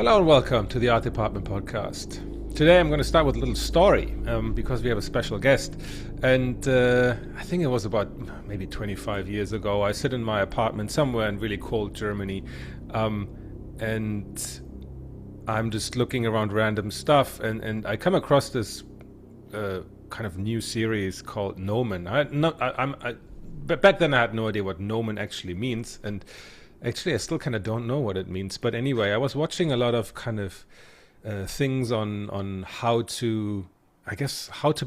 Hello and welcome to the Art Department podcast. Today I'm going to start with a little story because we have a special guest. And I think it was about maybe 25 years ago. I sit in my apartment somewhere in really cold Germany, and I'm just looking around random stuff, and I come across this kind of new series called Gnomon. But back then I had no idea what Gnomon actually means, and actually I still kind of don't know what it means. But anyway, I was watching a lot of kind of things on how to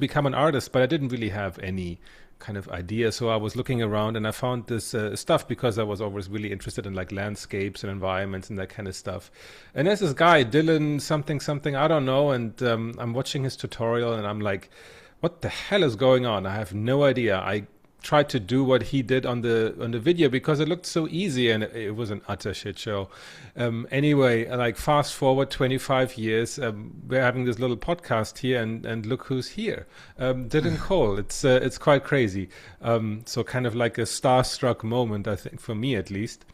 become an artist, but I didn't really have any kind of idea. So I was looking around and I found this stuff because I was always really interested in like landscapes and environments and that kind of stuff. And there's this guy, Dylan something, I don't know. And I'm watching his tutorial and I'm like, what the hell is going on? I have no idea. I tried to do what he did on the video because it looked so easy, and it was an utter shit show. Anyway, like fast forward 25 years, we're having this little podcast here, and look who's here, Dylan Cole. It's quite crazy. So kind of like a starstruck moment, I think, for me at least.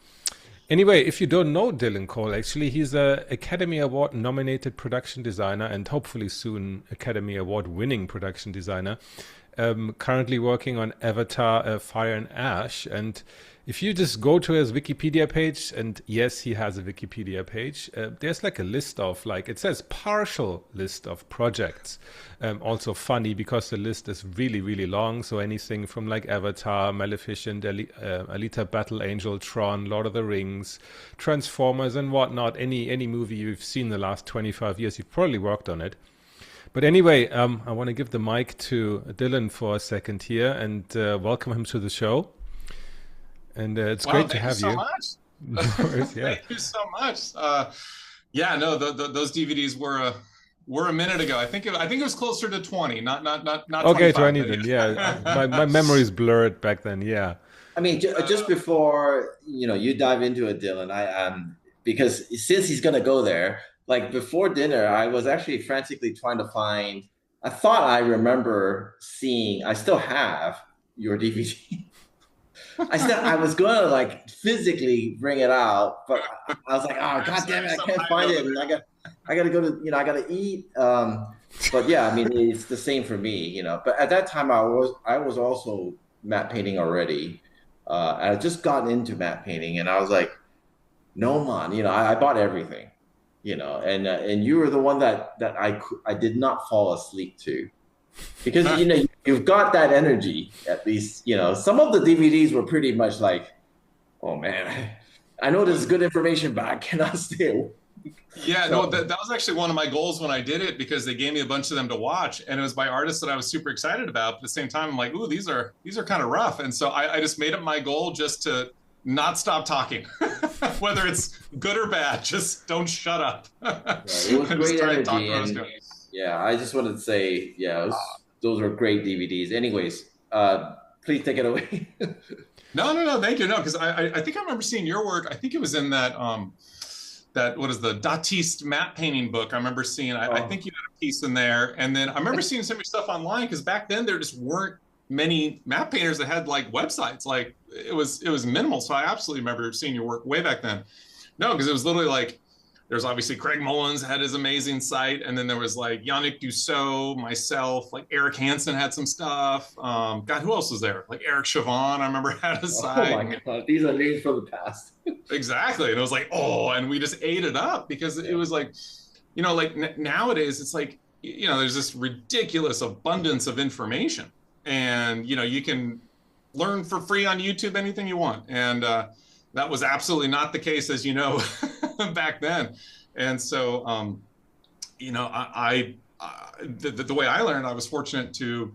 Anyway, if you don't know Dylan Cole, actually, he's a Academy Award nominated production designer and hopefully soon Academy Award winning production designer. Currently working on Avatar Fire and Ash. And if you just go to his Wikipedia page, and yes, he has a Wikipedia page, there's like a list of, like, it says partial list of projects. Also funny because the list is really, really long. So anything from like Avatar, Maleficent, Alita Battle Angel, Tron, Lord of the Rings, Transformers and whatnot. Any movie you've seen the last 25 years, you've probably worked on it. But anyway, I want to give the mic to Dylan for a second here and welcome him to the show. And it's great to have you. Thank you so much. Those DVDs were a minute ago. I think it was closer to 20, not okay, 20 then. Yeah, my memory's blurred back then. Yeah. I mean, just before you dive into it, Dylan, because since he's gonna go there. Like before dinner, I was actually frantically trying to find. I thought I remember seeing. I still have your DVD. I was going to like physically bring it out, but I was like, oh god damn it, I can't find it, and I got to go to I got to eat. But yeah, I mean it's the same for me, But at that time, I was also matte painting already. I had just gotten into matte painting, and I was like, no man, I bought everything. And you were the one that I did not fall asleep to, because you've got that energy at least. Some of the DVDs were pretty much like, oh man, I know this is good information, but I cannot stay awake. Yeah, so, no, that was actually one of my goals when I did it, because they gave me a bunch of them to watch, and it was by artists that I was super excited about. But at the same time, I'm like, ooh, these are kind of rough, and so I just made it my goal just to not stop talking. Whether it's good or bad, just don't shut up. It was great energy. I just wanted to say, those were great DVDs. Anyways, please take it away. No, thank you. No, because I think I remember seeing your work. I think it was in that what is the Datiste matte painting book. I remember seeing. I think you had a piece in there, and then I remember seeing some of your stuff online, because back then there just weren't many matte painters that had like websites. Like it was minimal. So I absolutely remember seeing your work way back then. No, because it was literally like, there's obviously Craig Mullins had his amazing site, and then there was like Yannick Dussault, myself, like Eric Hansen had some stuff. God, who else was there? Like Eric Chavon, I remember had a site. Oh my god, these are names from the past. Exactly, and it was like, and we just ate it up, because it was like, like nowadays it's like, there's this ridiculous abundance of information. And you can learn for free on YouTube anything you want, and that was absolutely not the case, as you know, back then. And so the way I learned, I was fortunate to,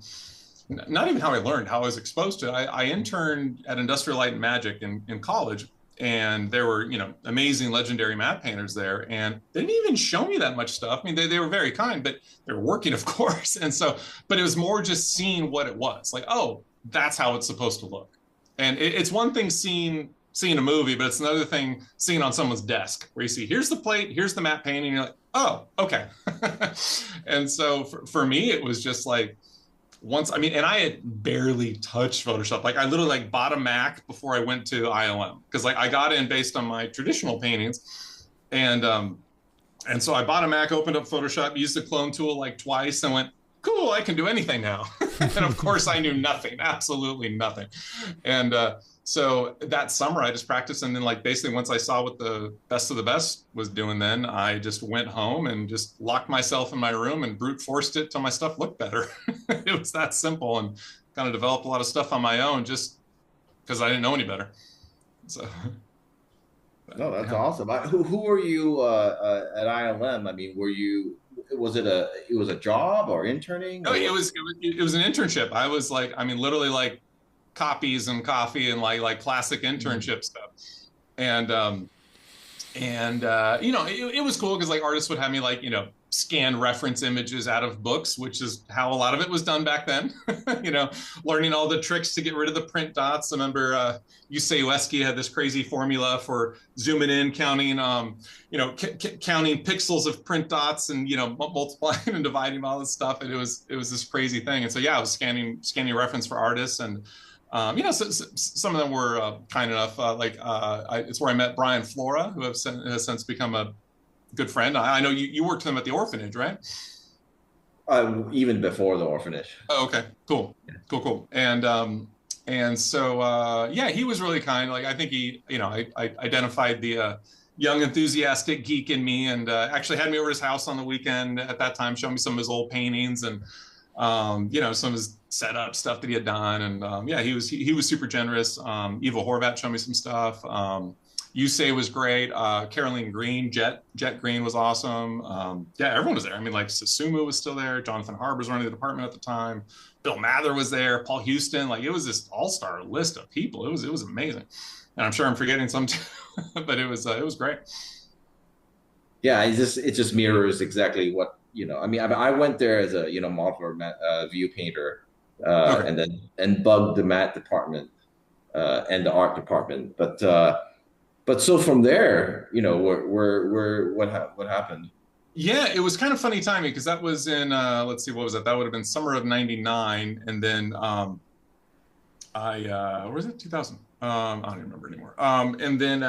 not even how I learned, how I was exposed to it. I interned at Industrial Light and Magic in college, and there were amazing legendary matte painters there, and they didn't even show me that much stuff. I mean, they were very kind, but they were working, of course. And so, but it was more just seeing what it was like. Oh, that's how it's supposed to look. And it's one thing seeing a movie, but it's another thing seeing it on someone's desk, where you see, here's the plate, here's the matte painting, and you're like, oh, okay. And so for me, it was just like, and I had barely touched Photoshop. Like I literally bought a Mac before I went to ILM, because I got in based on my traditional paintings, and And so I bought a Mac, opened up Photoshop, used the clone tool like twice, and went, cool, I can do anything now. And of course I knew nothing, absolutely nothing. And so that summer I just practiced. And then like basically once I saw what the best of the best was doing, then I just went home and just locked myself in my room and brute forced it till my stuff looked better. It was that simple, and kind of developed a lot of stuff on my own just because I didn't know any better. So. No, that's awesome. Who were you at ILM? I mean, was it a job or interning? No, it was an internship. I was like, I mean, literally like copies and coffee and like classic internship stuff. And you know, it was cool because like artists would have me like, you know, scan reference images out of books, which is how a lot of it was done back then. You know, learning all the tricks to get rid of the print dots. I remember Usayeski had this crazy formula for zooming in, counting, you know, counting pixels of print dots, and you know, multiplying and dividing all this stuff. And it was this crazy thing. And so yeah, I was scanning reference for artists, and you know, so some of them were kind enough. It's where I met Brian Flora, who has since become a good friend. I know you worked with him at the orphanage, right? Even before the orphanage. Oh, okay, cool. And so yeah, he was really kind. Like I think he, you know, I identified the young enthusiastic geek in me, and actually had me over his house on the weekend at that time, showing me some of his old paintings and you know, some of his setup stuff that he had done. And yeah, he was super generous. Eva Horvat showed me some stuff. Yusei was great. Caroline Green, Jet Green was awesome. Yeah, everyone was there. I mean, like Susumu was still there. Jonathan Harb was running the department at the time. Bill Mather was there. Paul Houston. Like it was this all-star list of people. It was amazing. And I'm sure I'm forgetting some too, but it was great. Yeah, it just mirrors exactly what, you know. I mean, I went there as a, you know, modeler, view painter, Okay. and bugged the mat department and the art department. But so from there, you know, what happened? Yeah, it was kind of funny timing because that was in let's see, what was that? That would have been summer of '99, and then where was it? 2000. I don't even remember anymore. And then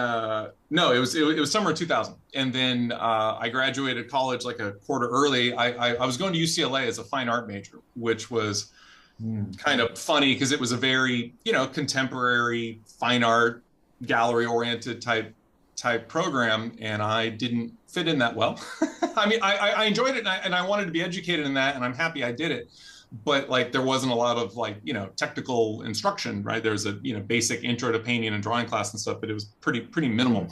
no, it was summer of 2000, and then I graduated college like a quarter early. I was going to UCLA as a fine art major, which was kind of funny because it was a very, you know, contemporary fine art gallery oriented type program, and I didn't fit in that well. I mean, I enjoyed it, and I wanted to be educated in that, and I'm happy I did it. But like, there wasn't a lot of like, you know, technical instruction, right? There's a, you know, basic intro to painting and drawing class and stuff, but it was pretty minimal.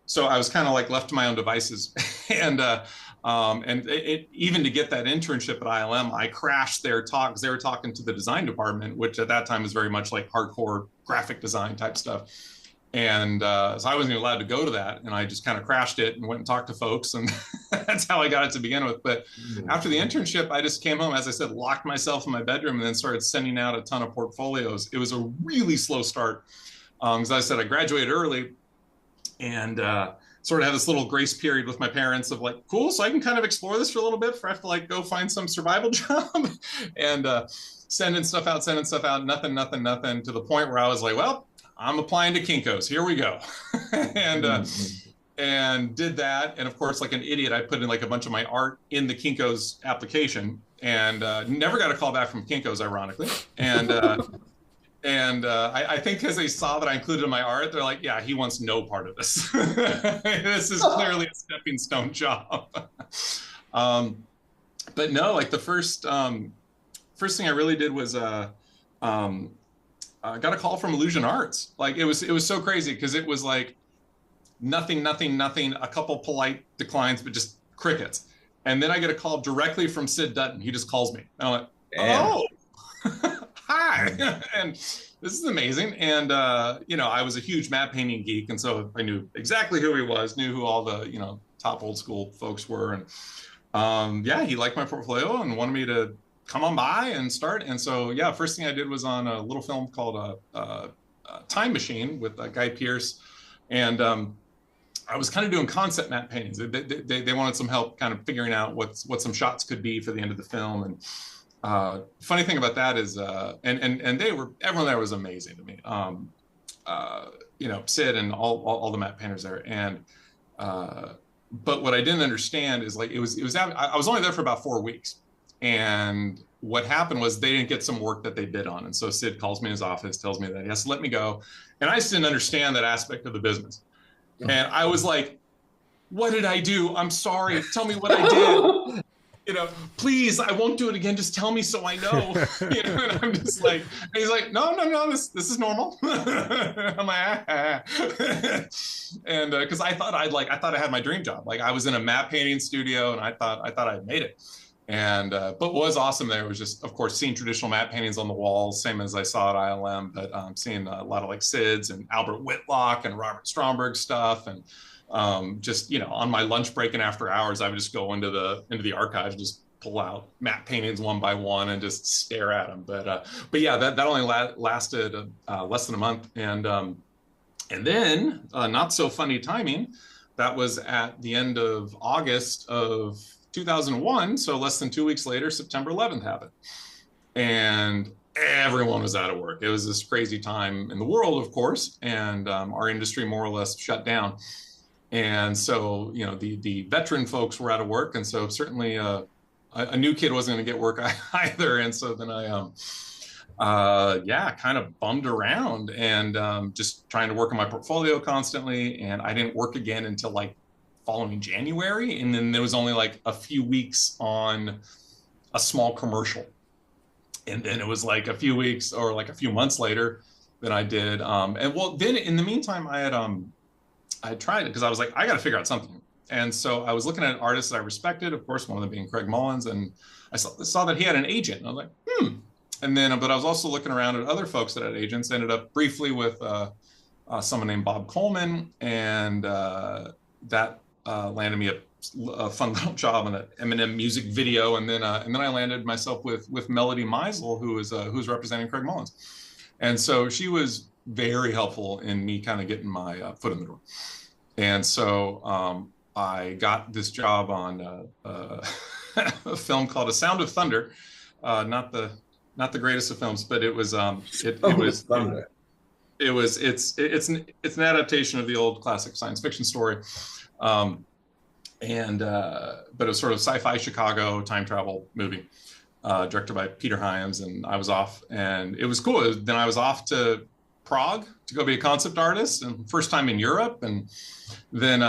So I was kind of like left to my own devices. And even to get that internship at ILM, I crashed their talk because they were talking to the design department, which at that time was very much like hardcore graphic design type stuff. And so I wasn't even allowed to go to that. And I just kind of crashed it and went and talked to folks. And that's how I got it to begin with. But after the internship, I just came home, as I said, locked myself in my bedroom, and then started sending out a ton of portfolios. It was a really slow start. As I said, I graduated early, and sort of had this little grace period with my parents of like, cool, so I can kind of explore this for a little bit before I have to like go find some survival job. And sending stuff out, nothing, to the point where I was like, well, I'm applying to Kinko's. Here we go. And did that. And of course, like an idiot, I put in like a bunch of my art in the Kinko's application, and never got a call back from Kinko's, ironically. And I think because they saw that I included my art, they're like, yeah, he wants no part of this. This is clearly a stepping stone job. But no, like the first thing I really did was got a call from Illusion Arts. Like it was so crazy because it was like nothing, a couple polite declines, but just crickets. And then I get a call directly from Sid Dutton. He just calls me. And I'm like, oh, hi. And this is amazing. And, you know, I was a huge matte painting geek. And so I knew exactly who he was, knew who all the, you know, top old school folks were. And yeah, he liked my portfolio and wanted me to come on by and start. And so, yeah, first thing I did was on a little film called Time Machine with Guy Pearce. And I was kind of doing concept matte paintings. They wanted some help kind of figuring out what some shots could be for the end of the film. And funny thing about that is, and everyone there was amazing to me. You know, Sid and all the matte painters there. And but what I didn't understand is like, I was only there for about 4 weeks. And what happened was they didn't get some work that they bid on. And so Sid calls me in his office, tells me that he has to let me go. And I just didn't understand that aspect of the business. And I was like, what did I do? I'm sorry. Tell me what I did. Please, I won't do it again. Just tell me so I know. And I'm just like, and he's like, no, this is normal. I'm like, and because I thought I had my dream job. Like I was in a matte painting studio, and I thought I had made it. And but what was awesome there was just, of course, seeing traditional matte paintings on the walls, same as I saw at ILM, but seeing a lot of like Sid's and Albert Whitlock and Robert Stromberg stuff, and just on my lunch break and after hours, I would just go into the archive and just pull out matte paintings one by one and just stare at them. But yeah, that only lasted less than a month, and then not so funny timing. That was at the end of August of 2001, so less than 2 weeks later, September 11th happened, and everyone was out of work. It was this crazy time in the world, of course, and our industry more or less shut down. And so, the veteran folks were out of work, and so certainly a new kid wasn't going to get work either. And so then I, kind of bummed around and just trying to work on my portfolio constantly, and I didn't work again until like following January, and then there was only like a few weeks on a small commercial, and then it was like a few weeks or like a few months later that I did. And well, then in the meantime, I tried it because I was like, I got to figure out something. And so I was looking at artists that I respected, of course, one of them being Craig Mullins, and I saw that he had an agent, and I was like, And then, but I was also looking around at other folks that had agents. Ended up briefly with someone named Bob Coleman, and that landed me a fun little job on an Eminem music video, and then I landed myself with Melody Meisel, who was representing Craig Mullins, and so she was very helpful in me kind of getting my foot in the door, and so I got this job on a film called A Sound of Thunder, not the greatest of films, but it was it's an adaptation of the old classic science fiction story. But it was sort of sci-fi Chicago time travel movie, directed by Peter Hyams, and I was off, and it was cool. Then I was off to Prague to go be a concept artist, and first time in Europe, and then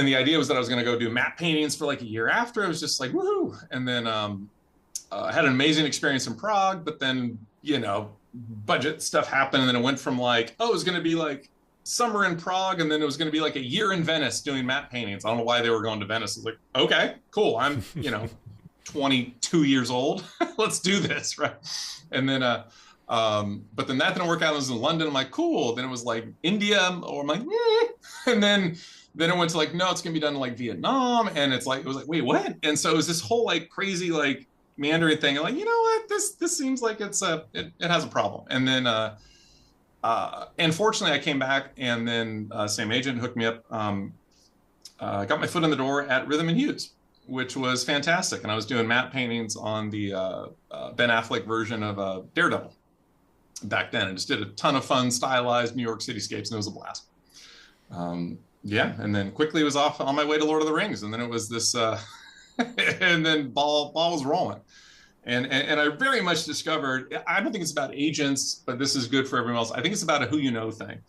the idea was that I was going to go do matte paintings for like a year after. I was just like, woohoo! And then I had an amazing experience in Prague, but then budget stuff happened, and then it went from like, it was going to be like summer in Prague, and then it was going to be like a year in Venice doing matte paintings. I don't know why they were going to Venice. I was like, okay, cool. I'm 22 years old. Let's do this, right? And then but then that didn't work out. I was in London. I'm like, cool. Then it was like India, or I'm like, and then it went to like, no, it's gonna be done in like Vietnam, and it was like, wait, what? And so it was this whole like crazy like meandering thing. I'm like, you know what? This seems like it has a problem. And then and fortunately, I came back, and then same agent hooked me up. Got my foot in the door at Rhythm and Hues, which was fantastic. And I was doing matte paintings on the Ben Affleck version of Daredevil back then. I just did a ton of fun, stylized New York cityscapes, and it was a blast. And then quickly was off on my way to Lord of the Rings, and then it was this, and then ball was rolling. And I very much discovered, I don't think it's about agents, but this is good for everyone else. I think it's about a who you know thing.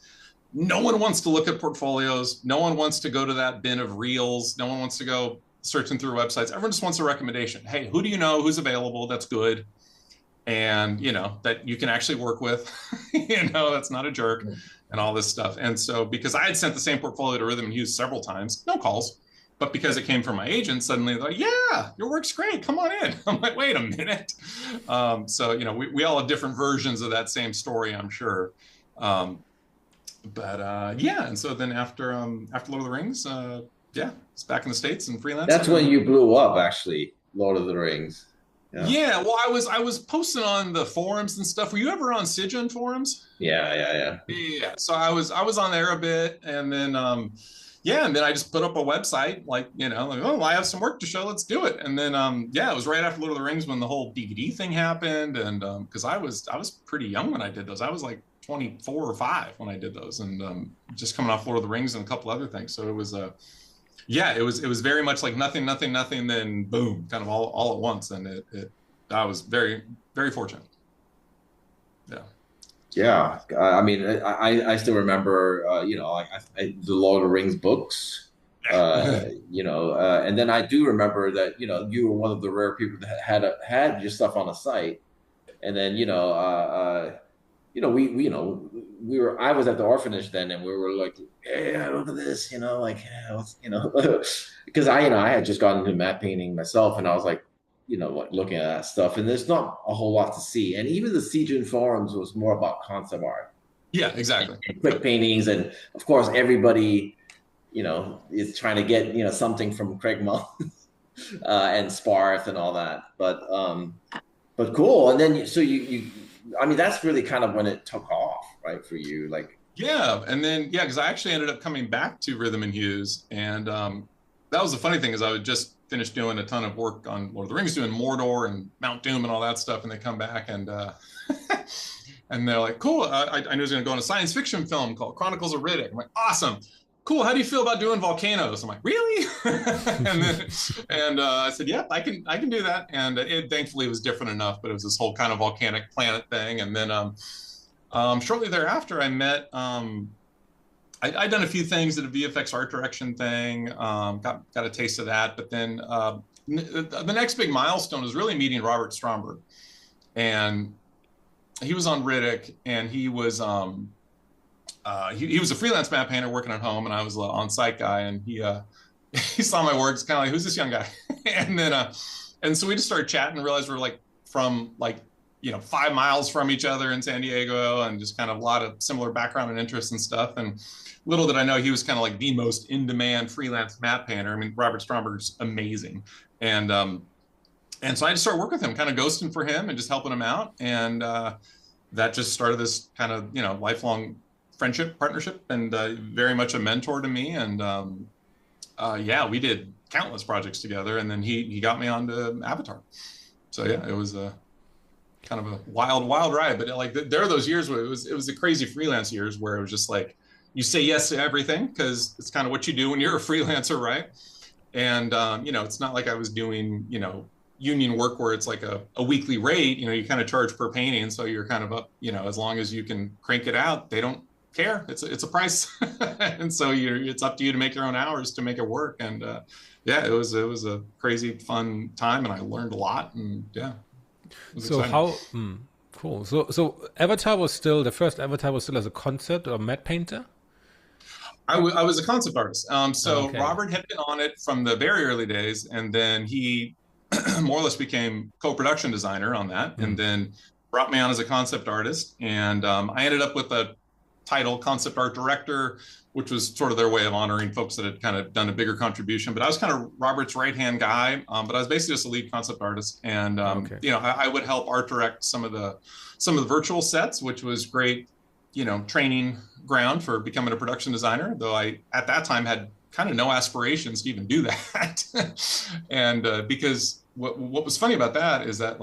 No one wants to look at portfolios. No one wants to go to that bin of reels. No one wants to go searching through websites. Everyone just wants a recommendation. Hey, who do you know? Who's available? That's good. And, that you can actually work with, that's not a jerk, and all this stuff. And so because I had sent the same portfolio to Rhythm and Hues several times, no calls. But because it came from my agent, suddenly they're like, yeah, your work's great. Come on in. I'm like, wait a minute. So, we all have different versions of that same story, I'm sure. And so then after Lord of the Rings, it's back in the States and freelance. That's when you blew up, actually, Lord of the Rings. Yeah, well, I was posting on the forums and stuff. Were you ever on Sijan forums? Yeah. Yeah, so I was on there a bit, and then and then I just put up a website, like, I have some work to show, let's do it. And then it was right after Lord of the Rings when the whole DVD thing happened, and because I was pretty young when I did those. I was like 24 or 5 when I did those, and just coming off Lord of the Rings and a couple other things. So it was Yeah, it was very much like nothing, nothing, nothing, then boom, kind of all at once, and I was very very fortunate. Yeah. Yeah, I mean, I still remember, like the Lord of the Rings books, and then I do remember that, you were one of the rare people that had your stuff on a site, and then, we were, I was at the orphanage then, and we were like, hey, look at this, like, yeah, because I had just gotten into matte painting myself, and I was like, like looking at that stuff, and there's not a whole lot to see. And even the Siege forums was more about concept art Yeah, exactly. and quick paintings, and of course, everybody, is trying to get something from Craig Mullins and Sparth and all that. But cool. And then so you I mean, that's really kind of when it took off, right, for you, like. Yeah, and then yeah, because I actually ended up coming back to Rhythm and Hues, and that was the funny thing is I would just finished doing a ton of work on Lord of the Rings, doing Mordor and Mount Doom and all that stuff, and they come back and and they're like, "Cool, I knew I was going to go on a science fiction film called Chronicles of Riddick." I'm like, "Awesome, cool. How do you feel about doing volcanoes?" I'm like, "Really?" and I said, "Yeah, I can do that." And it thankfully was different enough, but it was this whole kind of volcanic planet thing, and then. Shortly thereafter, I met. I'd done a few things at a VFX art direction thing. Got a taste of that, but then the next big milestone was really meeting Robert Stromberg, and he was on Riddick, and he was he was a freelance map painter working at home, and I was an on-site guy, and he he saw my work. It's kind of like, who's this young guy? And then and so we just started chatting and realized we're like from like 5 miles from each other in San Diego, and just kind of a lot of similar background and interests and stuff. And little did I know he was kind of like the most in-demand freelance map painter. I mean, Robert Stromberg's amazing. And so I just started working with him, kind of ghosting for him and just helping him out. And that just started this kind of, lifelong friendship, partnership, and very much a mentor to me. And yeah, we did countless projects together. And then he got me onto Avatar. So yeah, it was kind of a wild ride. But like there are those years where it was the crazy freelance years where it was just like you say yes to everything because it's kind of what you do when you're a freelancer, right? And it's not like I was doing union work where it's like a weekly rate. You kind of charge per painting, so you're kind of up. As long as you can crank it out, they don't care. It's a price, and so it's up to you to make your own hours to make it work. And yeah, it was a crazy fun time, and I learned a lot. And yeah. So exciting. Cool. So Avatar was still the first Avatar was still as a concept or matte painter? I was a concept artist. So Okay. Robert had been on it from the very early days, and then he more or less became co-production designer on that, and then brought me on as a concept artist. And I ended up with a title, concept art director, which was sort of their way of honoring folks that had kind of done a bigger contribution. But I was kind of Robert's right-hand guy, but I was basically just a lead concept artist. And I would help art direct some of the virtual sets, which was great, training ground for becoming a production designer. Though I at that time had kind of no aspirations to even do that. And because what was funny about that is that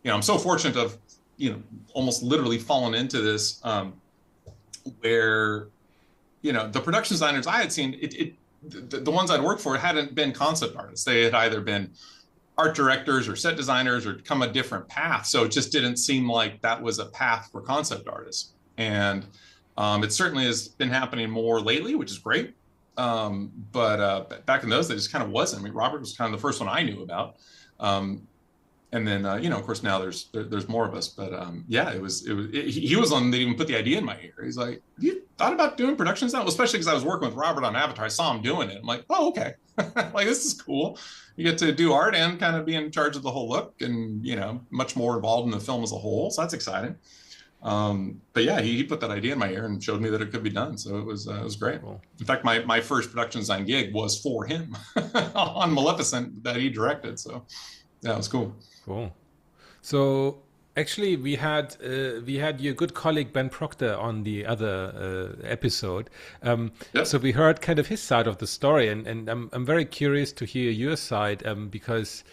I'm so fortunate to have almost literally fallen into this where the production designers I had seen the ones I'd worked for hadn't been concept artists. They had either been art directors or set designers or come a different path. So it just didn't seem like that was a path for concept artists. And it certainly has been happening more lately, which is great. But back in those days, it just kind of wasn't. I mean, Robert was kind of the first one I knew about. And then, of course, now there's more of us. But yeah, he was the one that even put the idea in my ear. He's like, "Have you thought about doing productions now?" Well, especially because I was working with Robert on Avatar. I saw him doing it. I'm like, "Oh, okay. Like, this is cool. You get to do art and kind of be in charge of the whole look and, much more involved in the film as a whole. So that's exciting." But yeah, he put that idea in my ear and showed me that it could be done. So it was great. Cool. In fact, my first production design gig was for him on Maleficent that he directed. So yeah, it was cool. Cool. So actually, we had your good colleague Ben Proctor on the other episode. Yep. So we heard kind of his side of the story, and I'm very curious to hear your side because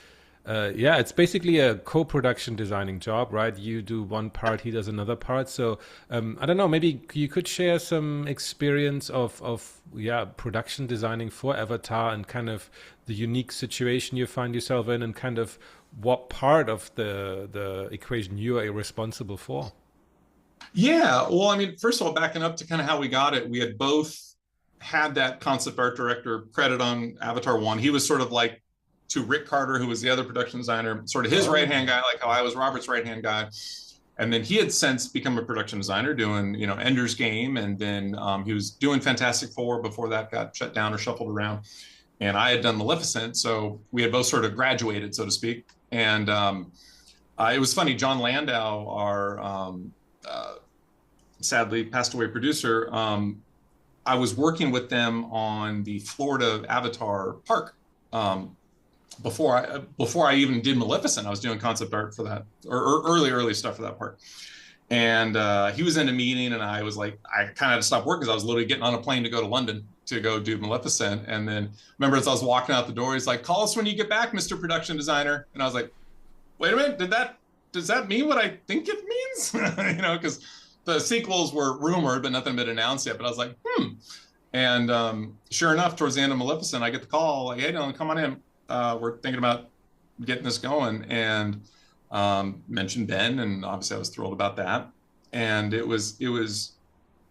Yeah, it's basically a co-production designing job, right? You do one part, he does another part. So I don't know, maybe you could share some experience of yeah, production designing for Avatar and kind of the unique situation you find yourself in and kind of what part of the equation you are responsible for. Yeah, well, I mean, first of all, backing up to kind of how we got it, we had both had that concept art director credit on Avatar 1. He was sort of like to Rick Carter, who was the other production designer, sort of his right-hand guy, like how I was Robert's right-hand guy. And then he had since become a production designer doing, you know, Ender's Game. And then he was doing Fantastic Four before that got shut down or shuffled around. And I had done Maleficent. So we had both sort of graduated, so to speak. And it was funny, John Landau, our sadly passed away producer, I was working with them on the Florida Avatar park. Before I even did Maleficent, I was doing concept art for that, or early stuff for that part. And he was in a meeting, and I was like, I kind of had to stop work because I was literally getting on a plane to go to London to go do Maleficent. And then remember, as I was walking out the door, he's like, "Call us when you get back, Mr. Production Designer." And I was like, "Wait a minute, does that mean what I think it means?" You know, because the sequels were rumored, but nothing had been announced yet. But I was like, And sure enough, towards the end of Maleficent, I get the call, like, "Hey, Dylan, come on in. We're thinking about getting this going." And mentioned Ben, and obviously I was thrilled about that. And it was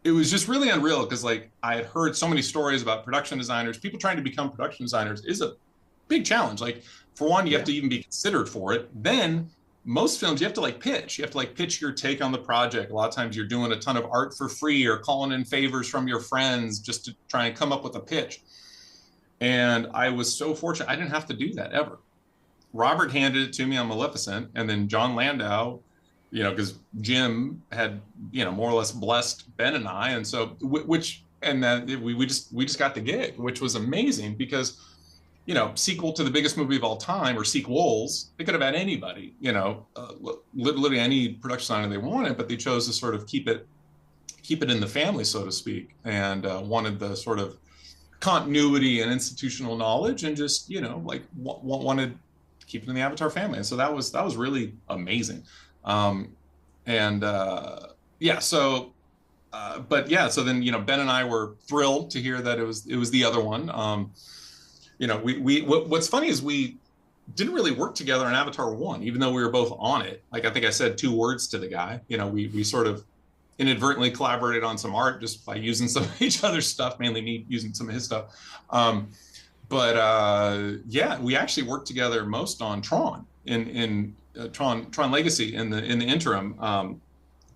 just really unreal because, like, I had heard so many stories about production designers. People trying to become production designers is a big challenge. Like, for one, you have to even be considered for it. Then most films, you have to like pitch. You have to like pitch your take on the project. A lot of times you're doing a ton of art for free or calling in favors from your friends just to try and come up with a pitch. And I was so fortunate. I didn't have to do that ever. Robert handed it to me on Maleficent, and then John Landau, you know, because Jim had, you know, more or less blessed Ben and I, and so we just got the gig, which was amazing because, you know, sequel to the biggest movie of all time, or sequels, they could have had anybody, you know, literally any production designer they wanted, but they chose to sort of keep it in the family, so to speak, and wanted the sort of continuity and institutional knowledge, and just, you know, like wanted to keep it in the Avatar family. And so that was really amazing. So then, you know, Ben and I were thrilled to hear that it was the other one. You know, what's funny is we didn't really work together on Avatar 1, even though we were both on it. Like, I think I said 2 words to the guy. You know, we sort of inadvertently collaborated on some art just by using some of each other's stuff, mainly me using some of his stuff. We actually worked together most on Tron in Tron Legacy in the interim.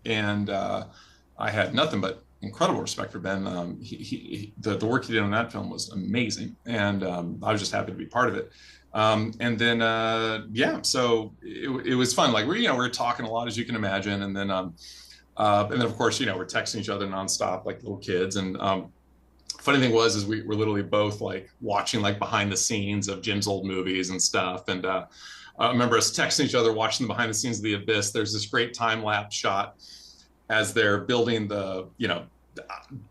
I had nothing but incredible respect for Ben. The work he did on that film was amazing, and I was just happy to be part of it. So it was fun. Like, we were talking a lot, as you can imagine, and then of course, you know, we're texting each other nonstop like little kids. And funny thing was we were literally both like watching like behind the scenes of Jim's old movies and stuff. And I remember us texting each other, watching the behind the scenes of The Abyss. There's this great time lapse shot as they're building the, you know,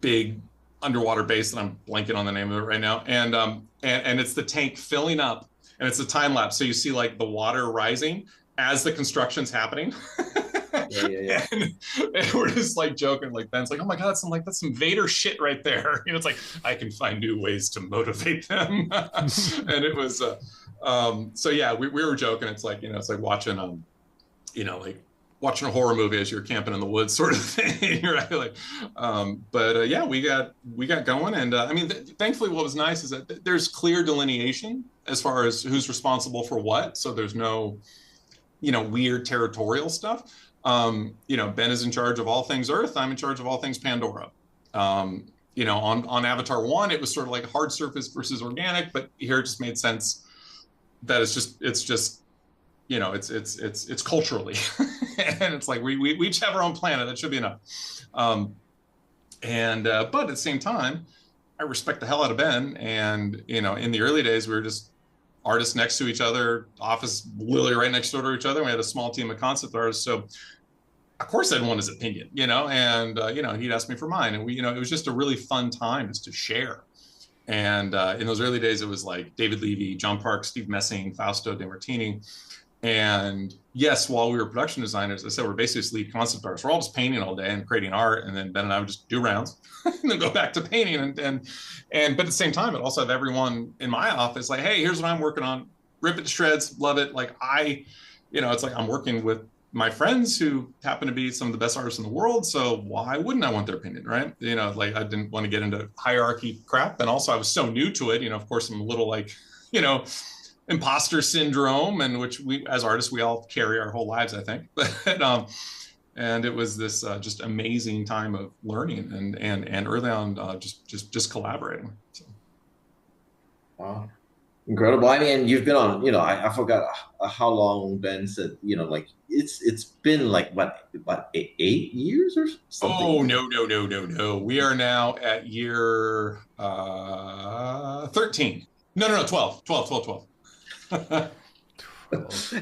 big underwater base that I'm blanking on the name of it right now. And it's the tank filling up, and it's a time lapse. So you see like the water rising as the construction's happening. Yeah. And we're just like joking, like Ben's like, "Oh my God, that's some Vader shit right there." You know, it's like, I can find new ways to motivate them. And it was, we were joking. It's like, you know, it's like watching, you know, like watching a horror movie as you're camping in the woods, sort of thing, right? Like, we got going, and I mean, thankfully, what was nice is that there's clear delineation as far as who's responsible for what, so there's no, you know, weird territorial stuff. You know, Ben is in charge of all things Earth. I'm in charge of all things Pandora. You know, on Avatar 1, it was sort of like hard surface versus organic, but here it just made sense that it's just, you know, it's culturally, and it's like we each have our own planet. That should be enough. But at the same time, I respect the hell out of Ben. And, you know, in the early days, we were just artists next to each other, office literally right next door to each other. We had a small team of concept artists. So of course I'd want his opinion, you know, and, you know, he'd ask me for mine, and we, you know, it was just a really fun time just to share. And in those early days, it was like David Levy, John Park, Steve Messing, Fausto De Martini. And yes, while we were production designers, I said we're basically lead concept artists. We're all just painting all day and creating art, and then Ben and I would just do rounds and then go back to painting. But at the same time, I'd also have everyone in my office like, hey, here's what I'm working on. Rip it to shreds, love it. Like it's like I'm working with my friends who happen to be some of the best artists in the world. So why wouldn't I want their opinion, right? Like I didn't want to get into hierarchy crap. And also I was so new to it, of course I'm a little like, imposter syndrome, and which we as artists we all carry our whole lives, I think. And it was this just amazing time of learning and early on just collaborating. So. Wow, incredible. I mean, you've been on, I forgot how long Ben said, like it's been like what 8 years or something. Oh no. We are now at year 13. No, 12.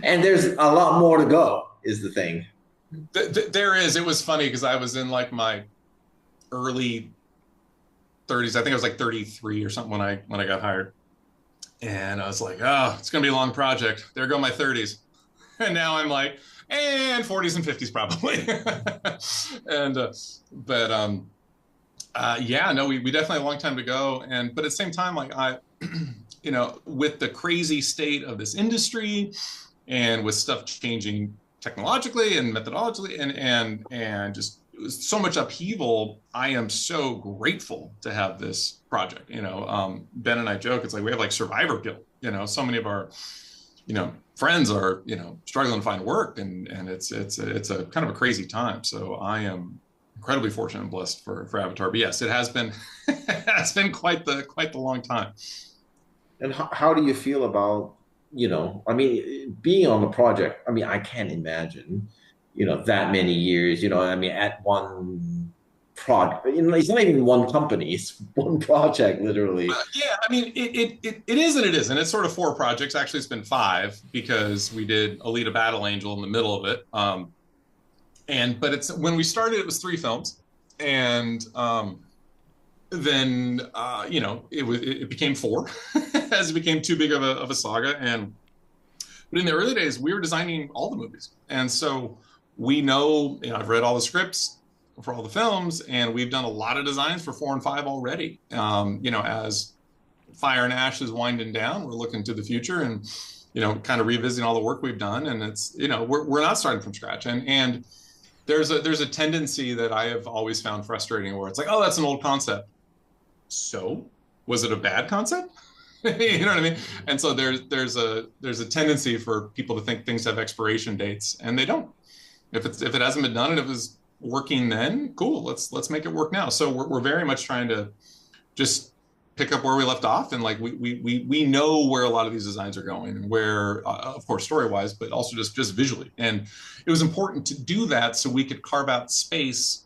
And there's a lot more to go, is the thing. There is. It was funny because I was in like my early 30s. I think I was like 33 or something when I got hired, and I was like, oh, it's gonna be a long project. There go my 30s, and now I'm like, and 40s and 50s probably. Yeah, no, we definitely have a long time to go, but at the same time, like with the crazy state of this industry and with stuff changing technologically and methodologically and just so much upheaval, I am so grateful to have this project. Ben and I joke, it's like we have like survivor guilt. So many of our friends are struggling to find work, and it's a kind of a crazy time. So I am incredibly fortunate and blessed for Avatar. But yes, it has been quite the long time. And how do you feel about, I mean, being on the project? I mean, I can't imagine, that many years, I mean, at one project, it's not even one company, it's one project, literally. Yeah, I mean, it is and it isn't. It's sort of 4 projects. Actually, it's been 5 because we did Alita Battle Angel in the middle of it. But it's when we started, it was 3 films. And then it became 4 as it became too big of a saga. But in the early days we were designing all the movies, and so we know, I've read all the scripts for all the films, and we've done a lot of designs for 4 and 5 already. As Fire and Ash is winding down, we're looking to the future and kind of revisiting all the work we've done, and it's we're not starting from scratch, and there's a tendency that I have always found frustrating where it's like, oh, that's an old concept. So was it a bad concept? You know what I mean? And so there's a tendency for people to think things have expiration dates, and they don't. If it hasn't been done and it was working then, cool, let's make it work now. So we're very much trying to just pick up where we left off, and like we know where a lot of these designs are going, and where of course story wise, but also just visually. And it was important to do that so we could carve out space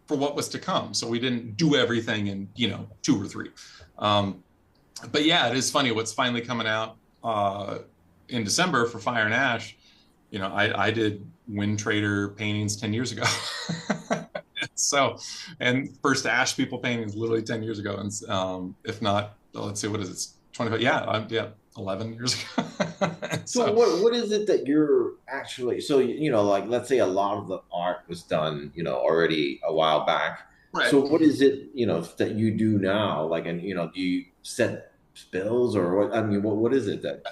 for what was to come. So we didn't do everything in 2 or 3. But yeah, it is funny what's finally coming out in December for Fire and Ash. I did Wind Trader paintings 10 years ago. So, and first Ash people paintings literally 10 years ago. And if not, let's see, what is it? 25? Yeah, 11 years ago. So what is it that you're actually, so, like, let's say a lot of the art was done, already a while back. Right. So what is it, that you do now? Like, and, do you set spills or what? I mean, what is it that?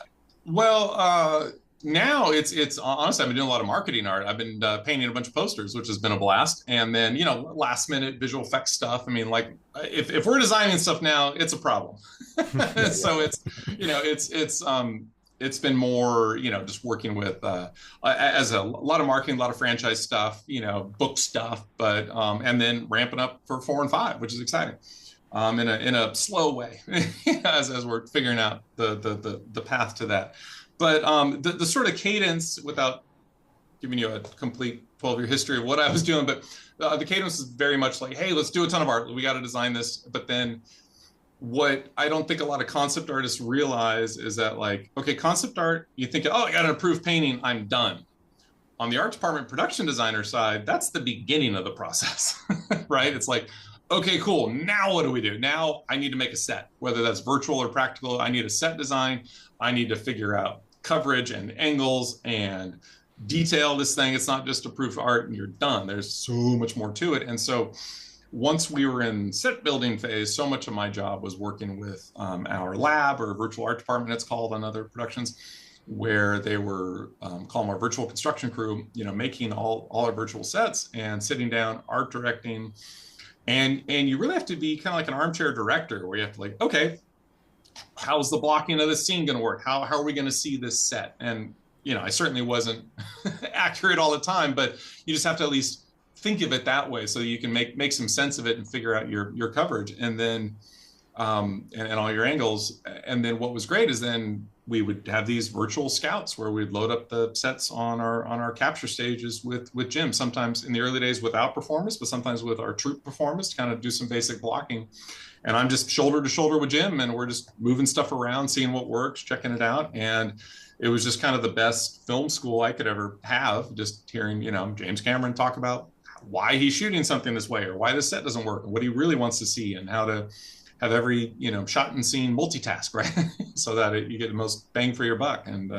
Well, now it's honestly, I've been doing a lot of marketing art. I've been painting a bunch of posters, which has been a blast. And then, last minute visual effects stuff. I mean, like if we're designing stuff now, it's a problem. So it's been more, just working with as a lot of marketing, a lot of franchise stuff, book stuff, but and then ramping up for 4 and 5, which is exciting. In a slow way, as we're figuring out the path to that. But the sort of cadence, without giving you a complete 12-year history of what I was doing, but the cadence is very much like, hey, let's do a ton of art. We got to design this. But then what I don't think a lot of concept artists realize is that, like, okay, concept art, you think, oh, I got an approved painting, I'm done. On the art department production designer side, that's the beginning of the process, right? It's like, okay, cool. Now what do we do? Now I need to make a set, whether that's virtual or practical. I need a set design. I need to figure out coverage and angles and detail this thing. It's not just a proof of art and you're done. There's so much more to it. And so once we were in set building phase, so much of my job was working with our lab, or virtual art department, it's called on other productions, where they were call them our virtual construction crew, making all our virtual sets and sitting down, art directing. And you really have to be kind of like an armchair director, where you have to like, okay, how's the blocking of the scene going to work? How are we going to see this set? And I certainly wasn't accurate all the time, but you just have to at least think of it that way, so you can make some sense of it and figure out your coverage, and then and all your angles. And then what was great is then we would have these virtual scouts where we'd load up the sets on our capture stages with Jim, sometimes in the early days without performers, but sometimes with our troop performers to kind of do some basic blocking. And I'm just shoulder to shoulder with Jim, and we're just moving stuff around, seeing what works, checking it out. And it was just kind of the best film school I could ever have, just hearing, James Cameron talk about why he's shooting something this way, or why the set doesn't work, and what he really wants to see, and how to have every shot and scene multitask, right? So that you get the most bang for your buck. And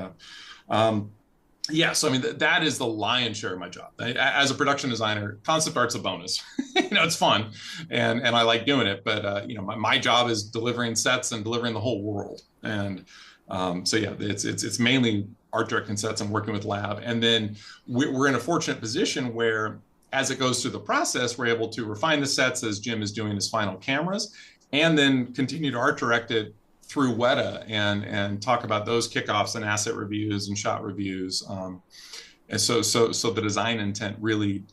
so I mean that is the lion's share of my job. As a production designer, concept art's a bonus. It's fun, and I like doing it, but my job is delivering sets and delivering the whole world. And it's mainly art directing sets and working with lab. And then we're in a fortunate position where, as it goes through the process, we're able to refine the sets as Jim is doing his final cameras, and then continue to art direct it through Weta and talk about those kickoffs and asset reviews and shot reviews. And so the design intent really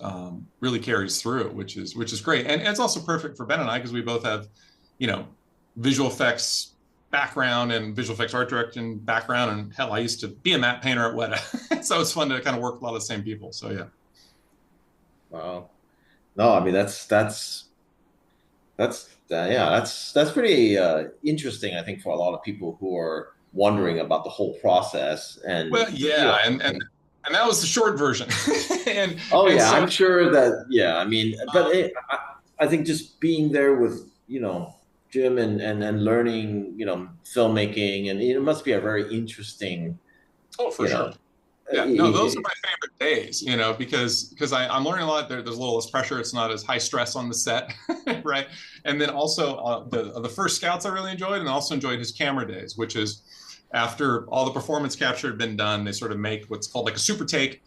carries through, which is great. And it's also perfect for Ben and I, because we both have, visual effects background and visual effects art directing background. And hell, I used to be a matte painter at Weta. So it's fun to kind of work with a lot of the same people. So yeah. Wow. No, I mean that's pretty interesting, I think, for a lot of people who are wondering about the whole process. And well, yeah, and that was the short version. and oh and yeah, so, I'm sure that, yeah, I mean, but I think just being there with Jim and learning filmmaking, and it must be a very interesting. oh, for sure. Yeah, no, those are my favorite days, because I'm learning a lot. There's a little less pressure. It's not as high stress on the set, right? And then also the first scouts I really enjoyed, and also enjoyed his camera days, which is after all the performance capture had been done, they sort of make what's called like a super take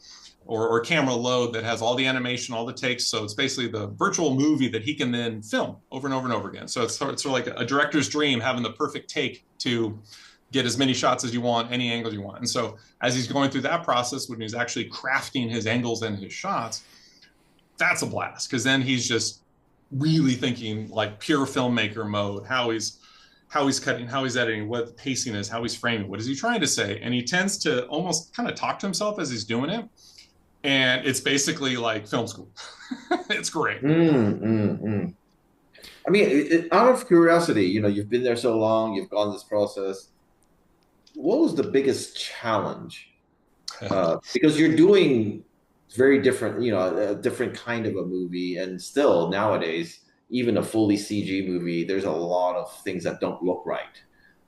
or camera load that has all the animation, all the takes. So it's basically the virtual movie that he can then film over and over and over again. So it's sort of like a director's dream, having the perfect take to get as many shots as you want, any angles you want. And so as he's going through that process, when he's actually crafting his angles and his shots, that's a blast, because then he's just really thinking like pure filmmaker mode, how he's cutting, how he's editing, what the pacing is, how he's framing, what is he trying to say. And he tends to almost kind of talk to himself as he's doing it. And it's basically like film school. It's great. I mean, out of curiosity, you've been there so long, you've gone this process. What was the biggest challenge? Because you're doing very different, a different kind of a movie, and still nowadays, even a fully CG movie, there's a lot of things that don't look right.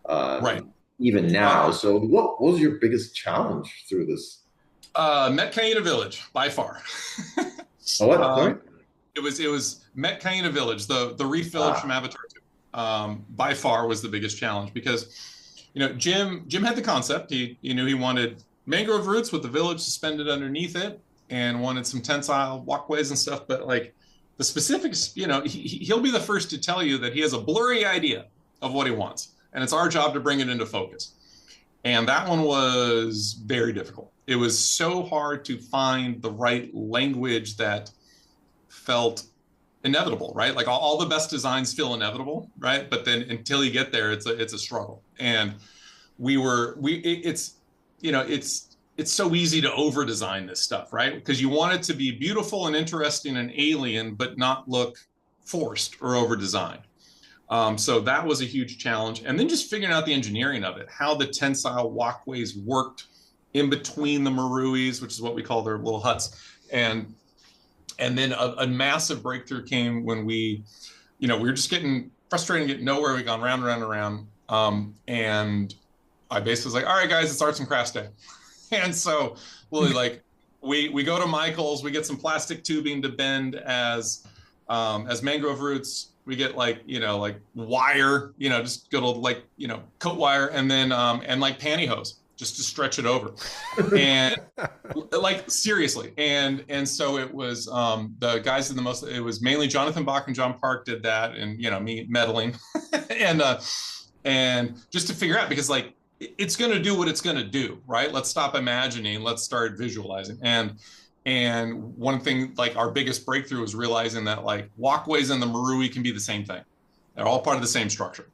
Right. Even now. So what was your biggest challenge through this? Met Cayena Village, by far. Oh, what? Sorry? It was Met Cayena Village, the Reef Village from Avatar 2. By far was the biggest challenge, because Jim had the concept. He knew he wanted mangrove roots with the village suspended underneath it, and wanted some tensile walkways and stuff. But like the specifics, he'll be the first to tell you that he has a blurry idea of what he wants, and it's our job to bring it into focus. And that one was very difficult. It was so hard to find the right language that felt inevitable, right? Like all the best designs feel inevitable, right? But then until you get there, it's a struggle. And it's so easy to over design this stuff, right? Because you want it to be beautiful and interesting and alien, but not look forced or over designed. So that was a huge challenge. And then just figuring out the engineering of it, how the tensile walkways worked in between the maruis, which is what we call their little huts. And then a massive breakthrough came when we we were just getting frustrated and getting nowhere. We'd gone round and round and round. And I basically was like, all right, guys, it's arts and crafts day. And so really like we go to Michael's, we get some plastic tubing to bend as mangrove roots. We get like wire, just good old like, coat wire, and then and like pantyhose just to stretch it over. And like seriously. And so it was the guys in it was mainly Jonathan Bach and John Park did that, and me meddling and just to figure out, because like it's going to do what it's going to do, right? Let's stop imagining, let's start visualizing. And one thing, like our biggest breakthrough was realizing that like walkways and the Marui can be the same thing. They're all part of the same structure.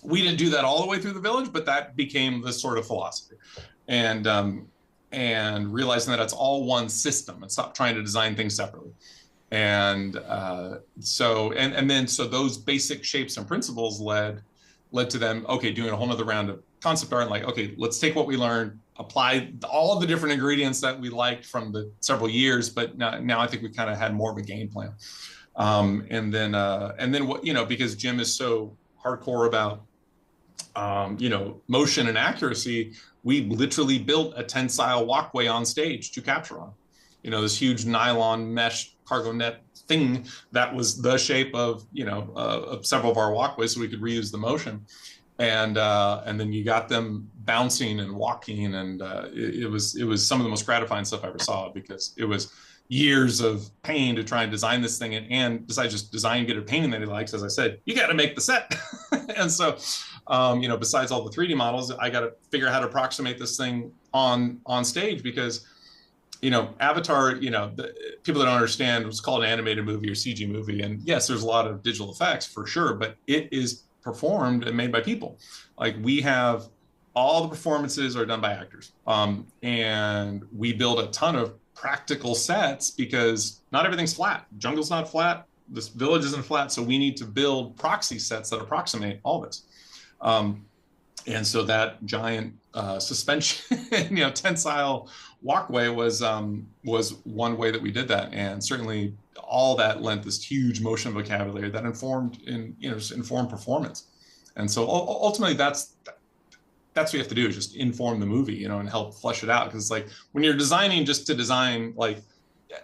We didn't do that all the way through the village, but that became this sort of philosophy. And realizing that it's all one system and stop trying to design things separately. And so those basic shapes and principles led to them, okay, doing a whole nother round of concept art and like, okay, let's take what we learned, apply all of the different ingredients that we liked from the several years, but now I think we kind of had more of a game plan. And then what, because Jim is so hardcore about, motion and accuracy, we literally built a tensile walkway on stage to capture on, this huge nylon mesh cargo net thing that was the shape of, of several of our walkways, so we could reuse the motion. And then you got them bouncing and walking, and it was some of the most gratifying stuff I ever saw, because it was years of pain to try and design this thing, and besides just design, get a painting that he likes, as I said, you got to make the set. And so, besides all the 3D models, I got to figure out how to approximate this thing on stage, because Avatar, the people that don't understand, it's called an animated movie or CG movie, and yes, there's a lot of digital effects for sure, but it is performed and made by people. Like we have all the performances are done by actors, and we build a ton of practical sets because not everything's flat. Jungle's not flat, this village isn't flat, so we need to build proxy sets that approximate all this. And so that giant suspension, tensile walkway was one way that we did that, and certainly all that lent this huge motion vocabulary that informed performance. And so ultimately, that's what you have to do, is just inform the movie, and help flesh it out. Because it's like when you're designing just to design, like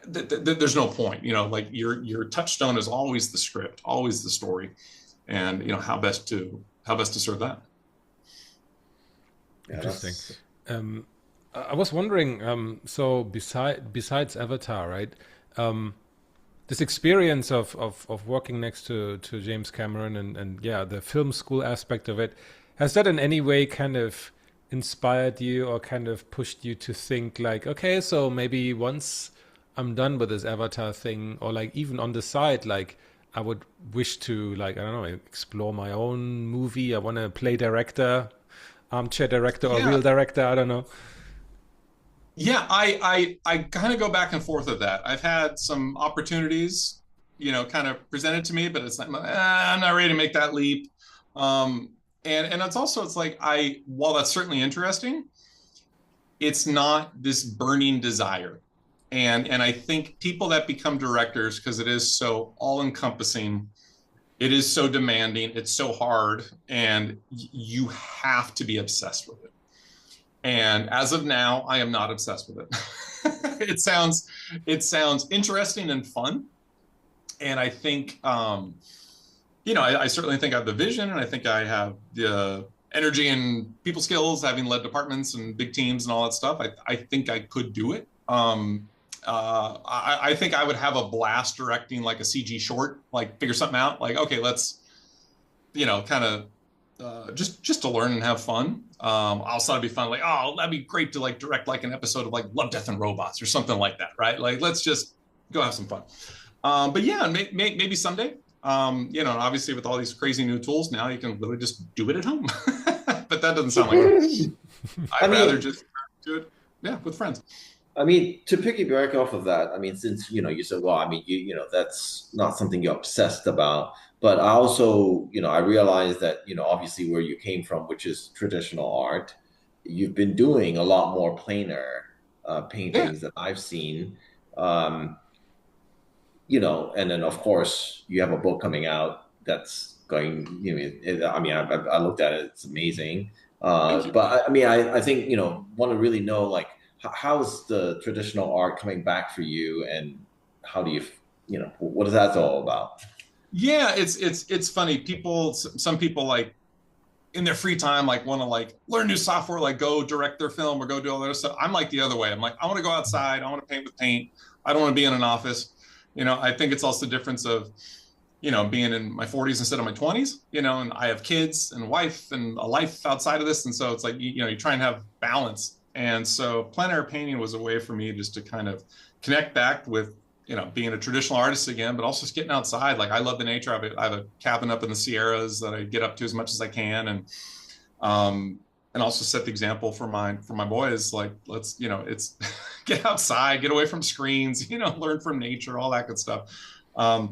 there's no point, like your touchstone is always the script, always the story, and how best to serve that. Yeah, interesting. I was wondering, so besides Avatar, right? This experience of working next to James Cameron and the film school aspect of it, has that in any way kind of inspired you or kind of pushed you to think like, okay, so maybe once I'm done with this Avatar thing, or like even on the side, like I would wish to, like, I don't know, explore my own movie. I want to play director, armchair director, or real director. I don't know. Yeah, I kind of go back and forth with that. I've had some opportunities, kind of presented to me, but it's like, I'm not ready to make that leap. And it's like, while that's certainly interesting, it's not this burning desire. And I think people that become directors, because it is so all encompassing, it is so demanding, it's so hard, and you have to be obsessed with it. And as of now, I am not obsessed with it. It sounds interesting and fun. And I think, I certainly think I have the vision, and I think I have the energy and people skills, having led departments and big teams and all that stuff. I think I could do it. I think I would have a blast directing like a CG short, like figure something out, like, okay, let's, kind of just to learn and have fun. Also it'd be fun, like, oh, that'd be great to like direct like an episode of like Love, Death and Robots or something like that, right? Like, let's just go have some fun. But yeah, maybe someday, obviously with all these crazy new tools now, you can really just do it at home. But that doesn't sound like it. I'd rather just do it, with friends. I mean, to piggyback off of that, I mean, since, you said, well, I mean, that's not something you're obsessed about. But I also, I realized that, obviously where you came from, which is traditional art, you've been doing a lot more planar paintings that I've seen. And then, of course, you have a book coming out that's going, I mean, I looked at it, it's amazing. Thank you. But I mean, I think, want to really know, like, how's the traditional art coming back for you, and how do you, what is that all about? Yeah, it's funny. Some people like in their free time, like want to like learn new software, like go direct their film or go do all that stuff. I'm like the other way. I'm like, I want to go outside. I want to paint with paint. I don't want to be in an office. I think it's also the difference of, being in my 40s instead of my 20s, and I have kids and a wife and a life outside of this. And so it's like, you try and have balance. And so plein air painting was a way for me just to kind of connect back with, being a traditional artist again, but also just getting outside. Like I love the nature of it. I have a cabin up in the Sierras that I get up to as much as I can. And also set the example for my boys, like, let's, it's get outside, get away from screens, learn from nature, all that good stuff. But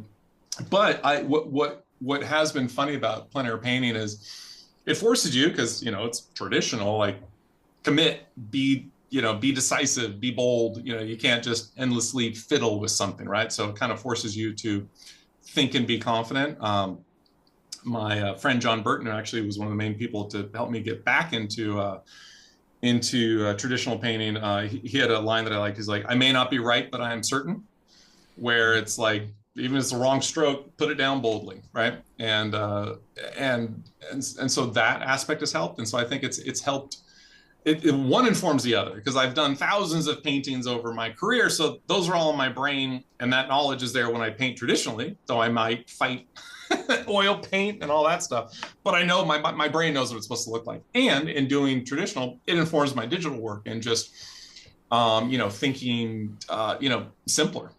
what has been funny about plein air painting is it forces you, because it's traditional, like commit, be decisive, be bold. You can't just endlessly fiddle with something, right? So it kind of forces you to think and be confident. My friend John Burton actually was one of the main people to help me get back into traditional painting. He had a line that I liked. He's like, "I may not be right, but I am certain." Where it's like, even if it's the wrong stroke, put it down boldly, right? And so that aspect has helped. And so I think it's helped. One informs the other, because I've done thousands of paintings over my career. So those are all in my brain, and that knowledge is there when I paint traditionally, though I might fight oil paint and all that stuff. But I know my brain knows what it's supposed to look like. And in doing traditional, it informs my digital work, and just, thinking, simpler,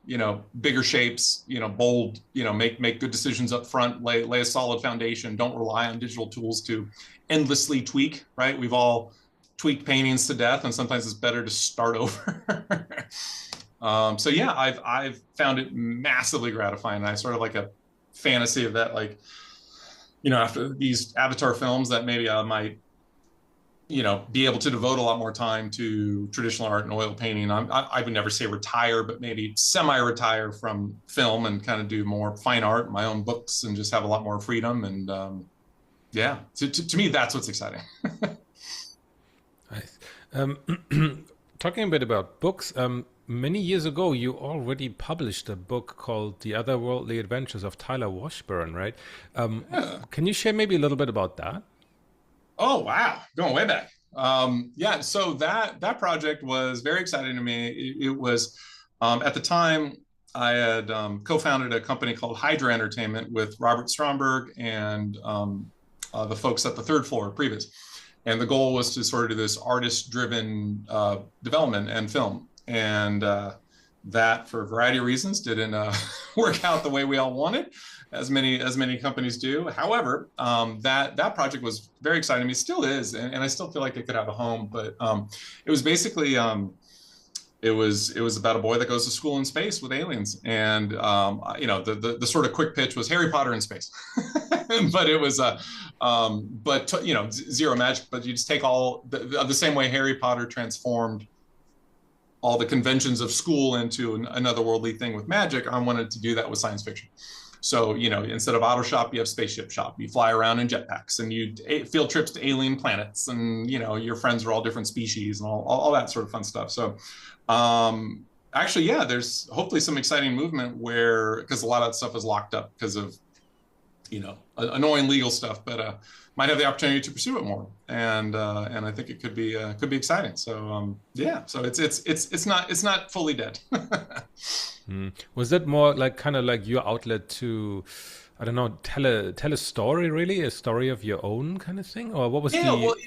bigger shapes, bold, make good decisions up front, lay a solid foundation. Don't rely on digital tools to endlessly tweak, right? We've all tweaked paintings to death, and sometimes it's better to start over. So yeah, I've found it massively gratifying. I sort of like a fantasy of that, like, after these Avatar films, that maybe I might, be able to devote a lot more time to traditional art and oil painting. I would never say retire, but maybe semi-retire from film and kind of do more fine art, my own books, and just have a lot more freedom. And yeah, to me, that's what's exciting. Nice. Talking a bit about books, many years ago, you already published a book called The Otherworldly Adventures of Tyler Washburn, right? Yeah. Can you share maybe a little bit about that? Oh, wow. Going way back. Yeah. So that project was very exciting to me. It was, at the time, I had co-founded a company called Hydra Entertainment with Robert Stromberg and the folks at the Third Floor Previs. And the goal was to sort of do this artist-driven development and film. And that, for a variety of reasons, didn't work out the way we all wanted, as many companies do. However, that project was very exciting to me, still is, and I still feel like it could have a home. But it was basically it was about a boy that goes to school in space with aliens, and the sort of quick pitch was Harry Potter in space. But it was zero magic, but you just take all the same way Harry Potter transformed all the conventions of school into another worldly thing with magic. I wanted to do that with science fiction. So, instead of auto shop, you have spaceship shop. You fly around in jetpacks, and you field trips to alien planets, and, your friends are all different species and all that sort of fun stuff. So, actually, yeah, there's hopefully some exciting movement because a lot of that stuff is locked up because of, annoying legal stuff, but might have the opportunity to pursue it more, and I think it could be exciting. So yeah, so it's not fully dead. Was that more like kind of like your outlet to, I don't know, tell a story, really, a story of your own kind of thing, or what was the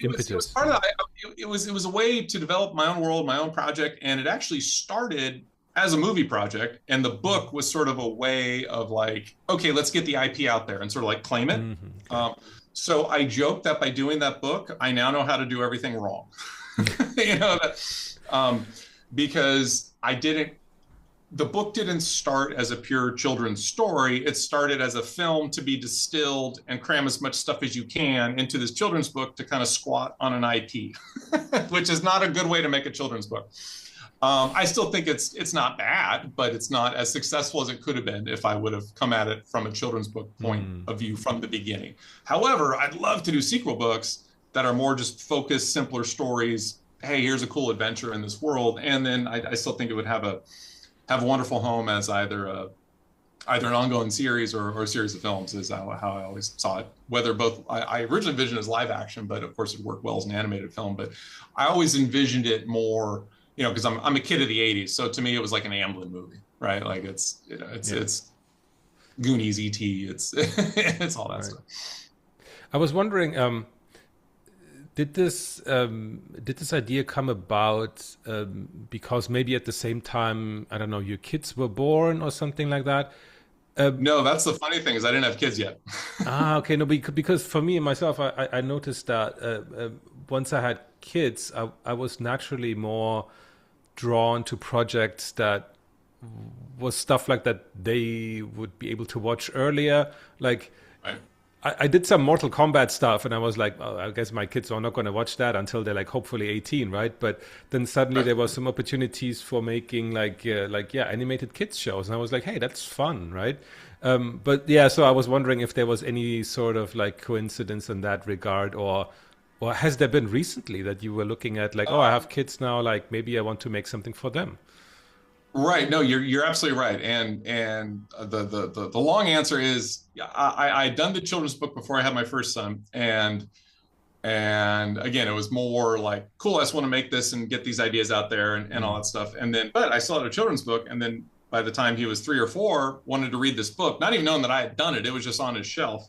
impetus? It was part of that. It was a way to develop my own world, my own project, and it actually started as a movie project, and the book was sort of a way of like, okay, let's get the IP out there and sort of like claim it. Mm-hmm. Okay. So I joked that by doing that book, I now know how to do everything wrong. Because I didn't the book didn't start as a pure children's story. It started as a film to be distilled and cram as much stuff as you can into this children's book to kind of squat on an IP, which is not a good way to make a children's book. I still think it's not bad, but it's not as successful as it could have been if I would have come at it from a children's book point of view from the beginning. However, I'd love to do sequel books that are more just focused, simpler stories. Hey, here's a cool adventure in this world, and then I still think it would have a wonderful home as either an ongoing series or a series of films is how I always saw it. Whether both, I originally envisioned it as live action, but of course it worked well as an animated film. But I always envisioned it more, because I'm a kid of the '80s, so to me it was like an Amblin movie, right? Like it's Goonies, E.T., it's it's all that stuff. I was wondering, did this idea come about because maybe at the same time, I don't know, your kids were born or something like that? No, that's the funny thing is I didn't have kids yet. Okay, no, because for me myself, I noticed that once I had kids, I was naturally more drawn to projects that was stuff like that they would be able to watch earlier. Like, Right. I did some Mortal Kombat stuff, and I was like, oh, I guess my kids are not going to watch that until they're like hopefully 18, right? But then suddenly there were some opportunities for making animated kids shows, and I was like, hey, that's fun, right? But yeah, so I was wondering if there was any sort of like coincidence in that regard, or has there been recently that you were looking at like, oh, I have kids now, like maybe I want to make something for them. Right. No, you're absolutely right. And the long answer is I'd done the children's book before I had my first son. And again, it was more like, cool, I just want to make this and get these ideas out there and all that stuff. And then, but I still had a children's book. And then by the time he was 3 or 4, wanted to read this book, not even knowing that I had done it. It was just on his shelf.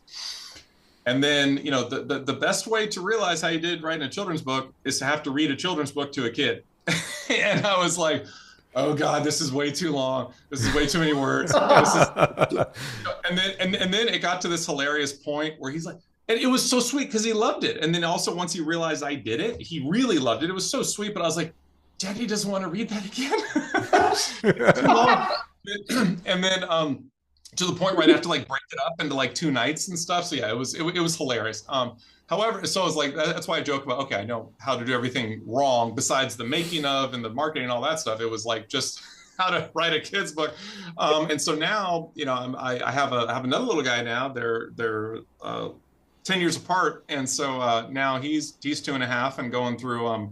And then, the best way to realize how you did writing a children's book is to have to read a children's book to a kid. And I was like, oh God, this is way too long. This is way too many words. And then it got to this hilarious point where he's like, and it was so sweet because he loved it. And then also once he realized I did it, he really loved it. It was so sweet, but I was like, Daddy doesn't want to read that again. Too long. And then to the point where I'd have to like break it up into like 2 nights and stuff. So yeah, it was hilarious. However, so I was like, that's why I joke about, okay, I know how to do everything wrong besides the making of and the marketing and all that stuff. It was like just how to write a kid's book. And so now, I have another little guy now. They're 10 years apart. And so now he's 2.5 and going through,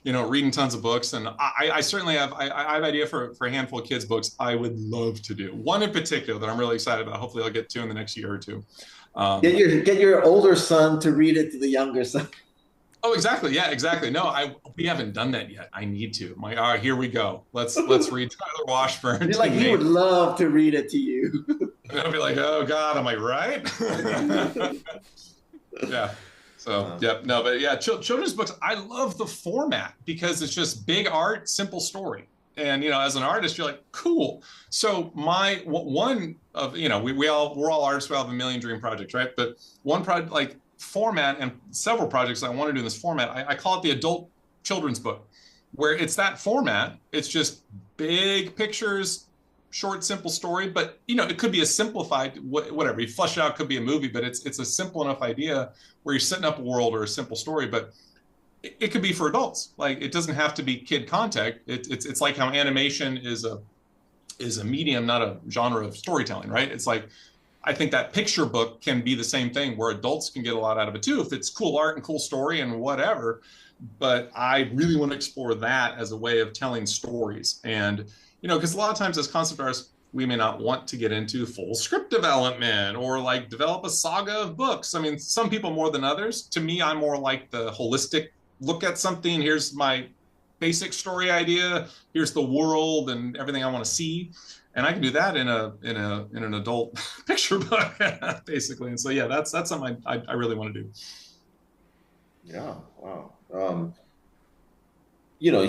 reading tons of books. And I certainly have an idea for a handful of kids' books I would love to do. One in particular that I'm really excited about. Hopefully I'll get to in the next year or two. Get your older son to read it to the younger son. Oh, exactly. Yeah, exactly. No, we haven't done that yet. I need to. I'm like, all right, here we go. Let's read Tyler Washburn. You're like, he would love to read it to you. And I'll be like, oh God, am I right? Yeah. So, yeah, no, but yeah, children's books, I love the format because it's just big art, simple story. And, as an artist, you're like, cool. So we're all artists, we all have a million dream projects, right? But one project, like format and several projects I want to do in this format, I call it the adult children's book, where it's that format. It's just big pictures, short, simple story, but it could be a simplified, whatever, you flesh it out, could be a movie, but it's a simple enough idea where you're setting up a world or a simple story, but it could be for adults. Like it doesn't have to be kid content. It's like how animation is a medium, not a genre of storytelling, right? It's like, I think that picture book can be the same thing where adults can get a lot out of it too, if it's cool art and cool story and whatever. But I really want to explore that as a way of telling stories. And, because a lot of times as concept artists, we may not want to get into full script development or like develop a saga of books. I mean, some people more than others. To me, I'm more like the holistic look at something. Here's my basic story idea. Here's the world and everything I want to see. And I can do that in an adult picture book, basically. And so, yeah, that's something I really want to do. Yeah. Wow.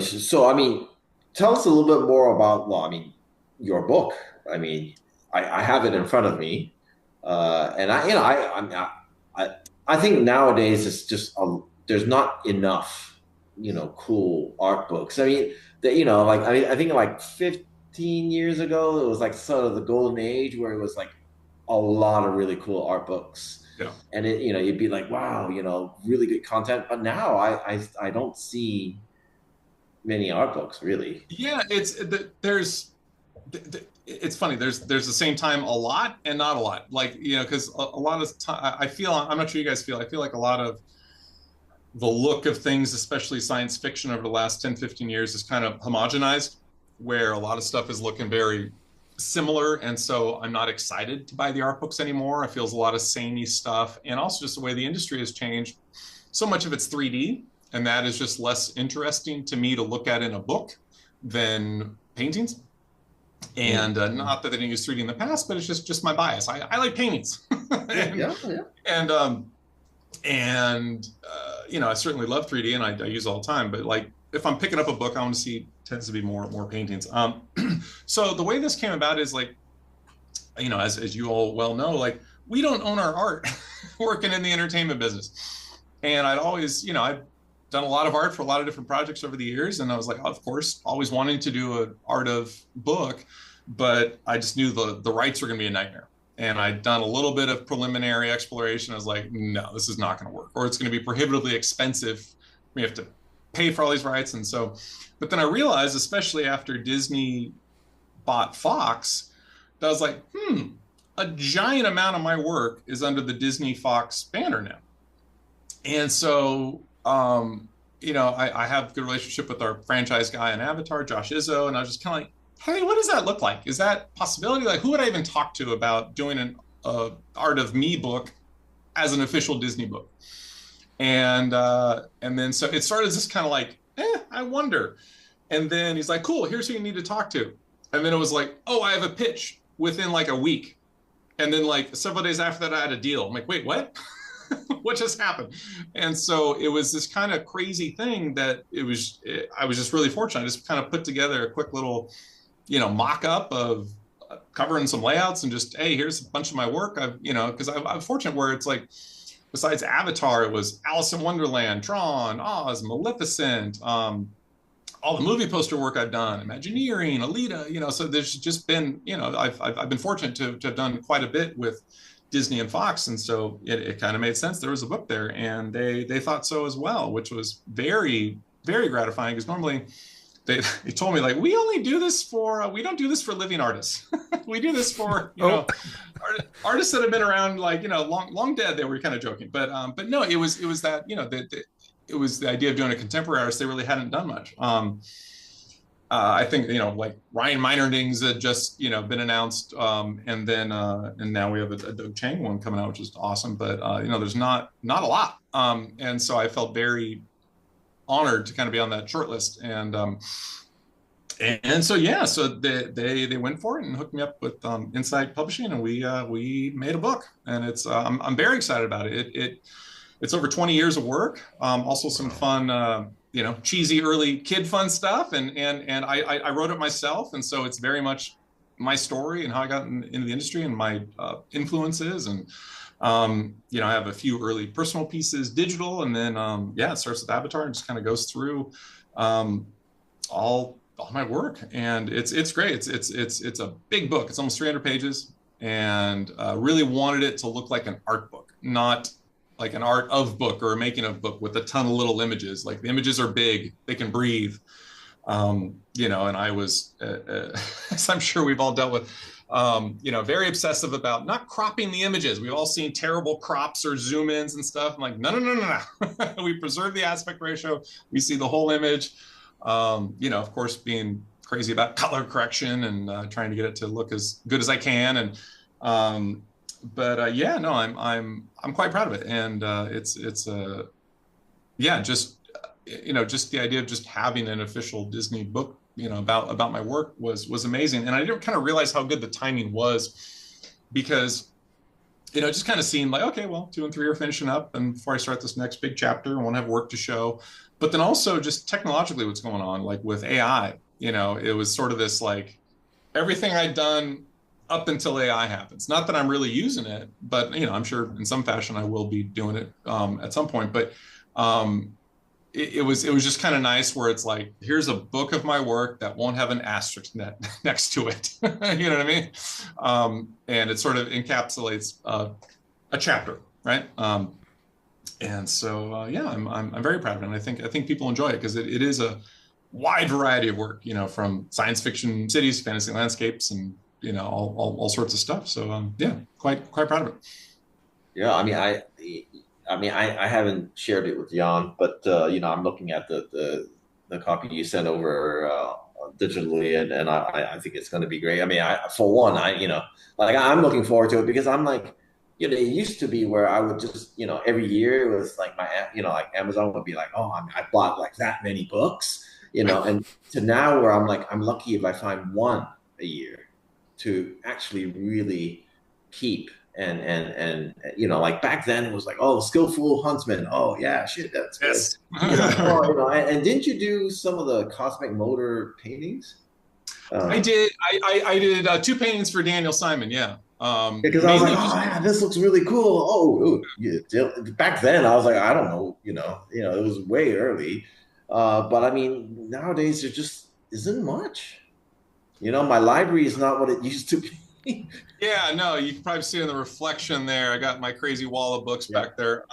So, I mean, tell us a little bit more about, your book. I mean, I have it in front of me. And I think nowadays it's just, there's not enough, cool art books. I mean, I think like 15 years ago. It was like sort of the golden age where it was like a lot of really cool art books. Yeah. And it, you'd be like, wow, really good content. But now I don't see many art books really. Yeah, it's funny. There's the same time a lot and not a lot. Like, because a lot of time I feel, I'm not sure you guys feel, I feel like a lot of the look of things, especially science fiction over the last 10, 15 years is kind of homogenized, where a lot of stuff is looking very similar. And so I'm not excited to buy the art books anymore. I feel a lot of samey stuff. And also just the way the industry has changed. So much of it's 3D, and that is just less interesting to me to look at in a book than paintings. And not that they didn't use 3D in the past, but it's just my bias. I like paintings. and, Yeah. I certainly love 3D, and I use it all the time. But like, if I'm picking up a book, I want to see tends to be more paintings. So the way this came about is like, as you all well know, like, we don't own our art working in the entertainment business. And I'd always, I've done a lot of art for a lot of different projects over the years. And I was like, of course, always wanting to do an art of book, but I just knew the rights were going to be a nightmare. And I'd done a little bit of preliminary exploration. I was like, no, this is not going to work, or it's going to be prohibitively expensive. We have to pay for all these rights. And so, but then I realized, especially after Disney bought Fox, that I was like, a giant amount of my work is under the Disney Fox banner now. And so, I have a good relationship with our franchise guy in Avatar, Josh Izzo, and I was just kind of like, hey, what does that look like? Is that a possibility? Like, who would I even talk to about doing an Art of Me book as an official Disney book? And then so it started as this kind of like, I wonder. And then he's like, cool, here's who you need to talk to. And then it was like, oh, I have a pitch within like a week. And then like several days after that, I had a deal. I'm like, wait, what? What just happened? And so it was this kind of crazy thing that I was just really fortunate. I just kind of put together a quick little, mock-up of covering some layouts and just, hey, here's a bunch of my work. Because I'm fortunate where it's like, besides Avatar, it was Alice in Wonderland, Tron, Oz, Maleficent, all the movie poster work I've done, Imagineering, Alita, so there's just been, I've been fortunate to have done quite a bit with Disney and Fox. And so it kind of made sense. There was a book there, and they thought so as well, which was very, very gratifying, because normally they told me, like, we don't do this for living artists. We do this for, artists that have been around, like, long dead. They were kind of joking, but no, it was that, it was the idea of doing a contemporary artist. They really hadn't done much. I think, like Ryan Meinerding's had just, been announced. And now we have a Doug Chang one coming out, which is awesome. But, there's not a lot. And so I felt very honored to kind of be on that short list. And so, yeah, so they went for it and hooked me up with Insight Publishing, and we made a book, and it's, I'm very excited about it. It's over 20 years of work. Also some fun, cheesy early kid fun stuff. And I wrote it myself. And so it's very much my story and how I got into the industry and my influences. And, I have a few early personal pieces, digital. And then, it starts with Avatar and just kind of goes through all my work. And it's great. It's a big book. It's almost 300 pages, and really wanted it to look like an art book, not like an art of book or a making of book with a ton of little images. Like, the images are big, they can breathe. And I was, as I'm sure we've all dealt with, very obsessive about not cropping the images. We've all seen terrible crops or zoom ins and stuff. I'm like, no. We preserve the aspect ratio. We see the whole image. Of course, being crazy about color correction and trying to get it to look as good as I can. And, I'm quite proud of it. And just the idea of just having an official Disney book, about my work was amazing. And I didn't kind of realize how good the timing was, because, just kind of seemed like, okay, well, 2 and 3 are finishing up, and before I start this next big chapter, I want to have work to show. But then also just technologically what's going on, like with AI, it was sort of this, like, everything I'd done up until AI happens. Not that I'm really using it, but I'm sure in some fashion I will be doing it at some point. But it was just kind of nice where it's like, here's a book of my work that won't have an asterisk next to it. You know what I mean? And it sort of encapsulates a chapter, right? And so yeah, I'm very proud of it. And I think people enjoy it because it is a wide variety of work, you know, from science fiction cities, fantasy landscapes, and you know, all sorts of stuff. So yeah, quite proud of it. Yeah, I haven't shared it with Jan, but you know, I'm looking at the copy you sent over digitally, and I think it's going to be great. I mean, for one, you know, like I'm looking forward to it because I'm like, you know, it used to be where I would just, you know, every year it was like you know, like Amazon would be like, oh, I bought like that many books, you know, and to now where I'm like, I'm lucky if I find one a year to actually really keep and you know, like back then it was like, oh, skillful huntsman, oh yeah, shit, that's good. Yes. You know, oh, you know, and didn't you do some of the cosmic motor paintings? I did. I did two paintings for Daniel Simon. Yeah. Because I was like, oh yeah, this looks really cool. Oh, ooh, yeah. Back then I was like, I don't know, it was way early. But I mean, nowadays there just isn't much. You know, my library is not what it used to be. Yeah, no, you can probably see in the reflection there. I got my crazy wall of books Yeah. back there.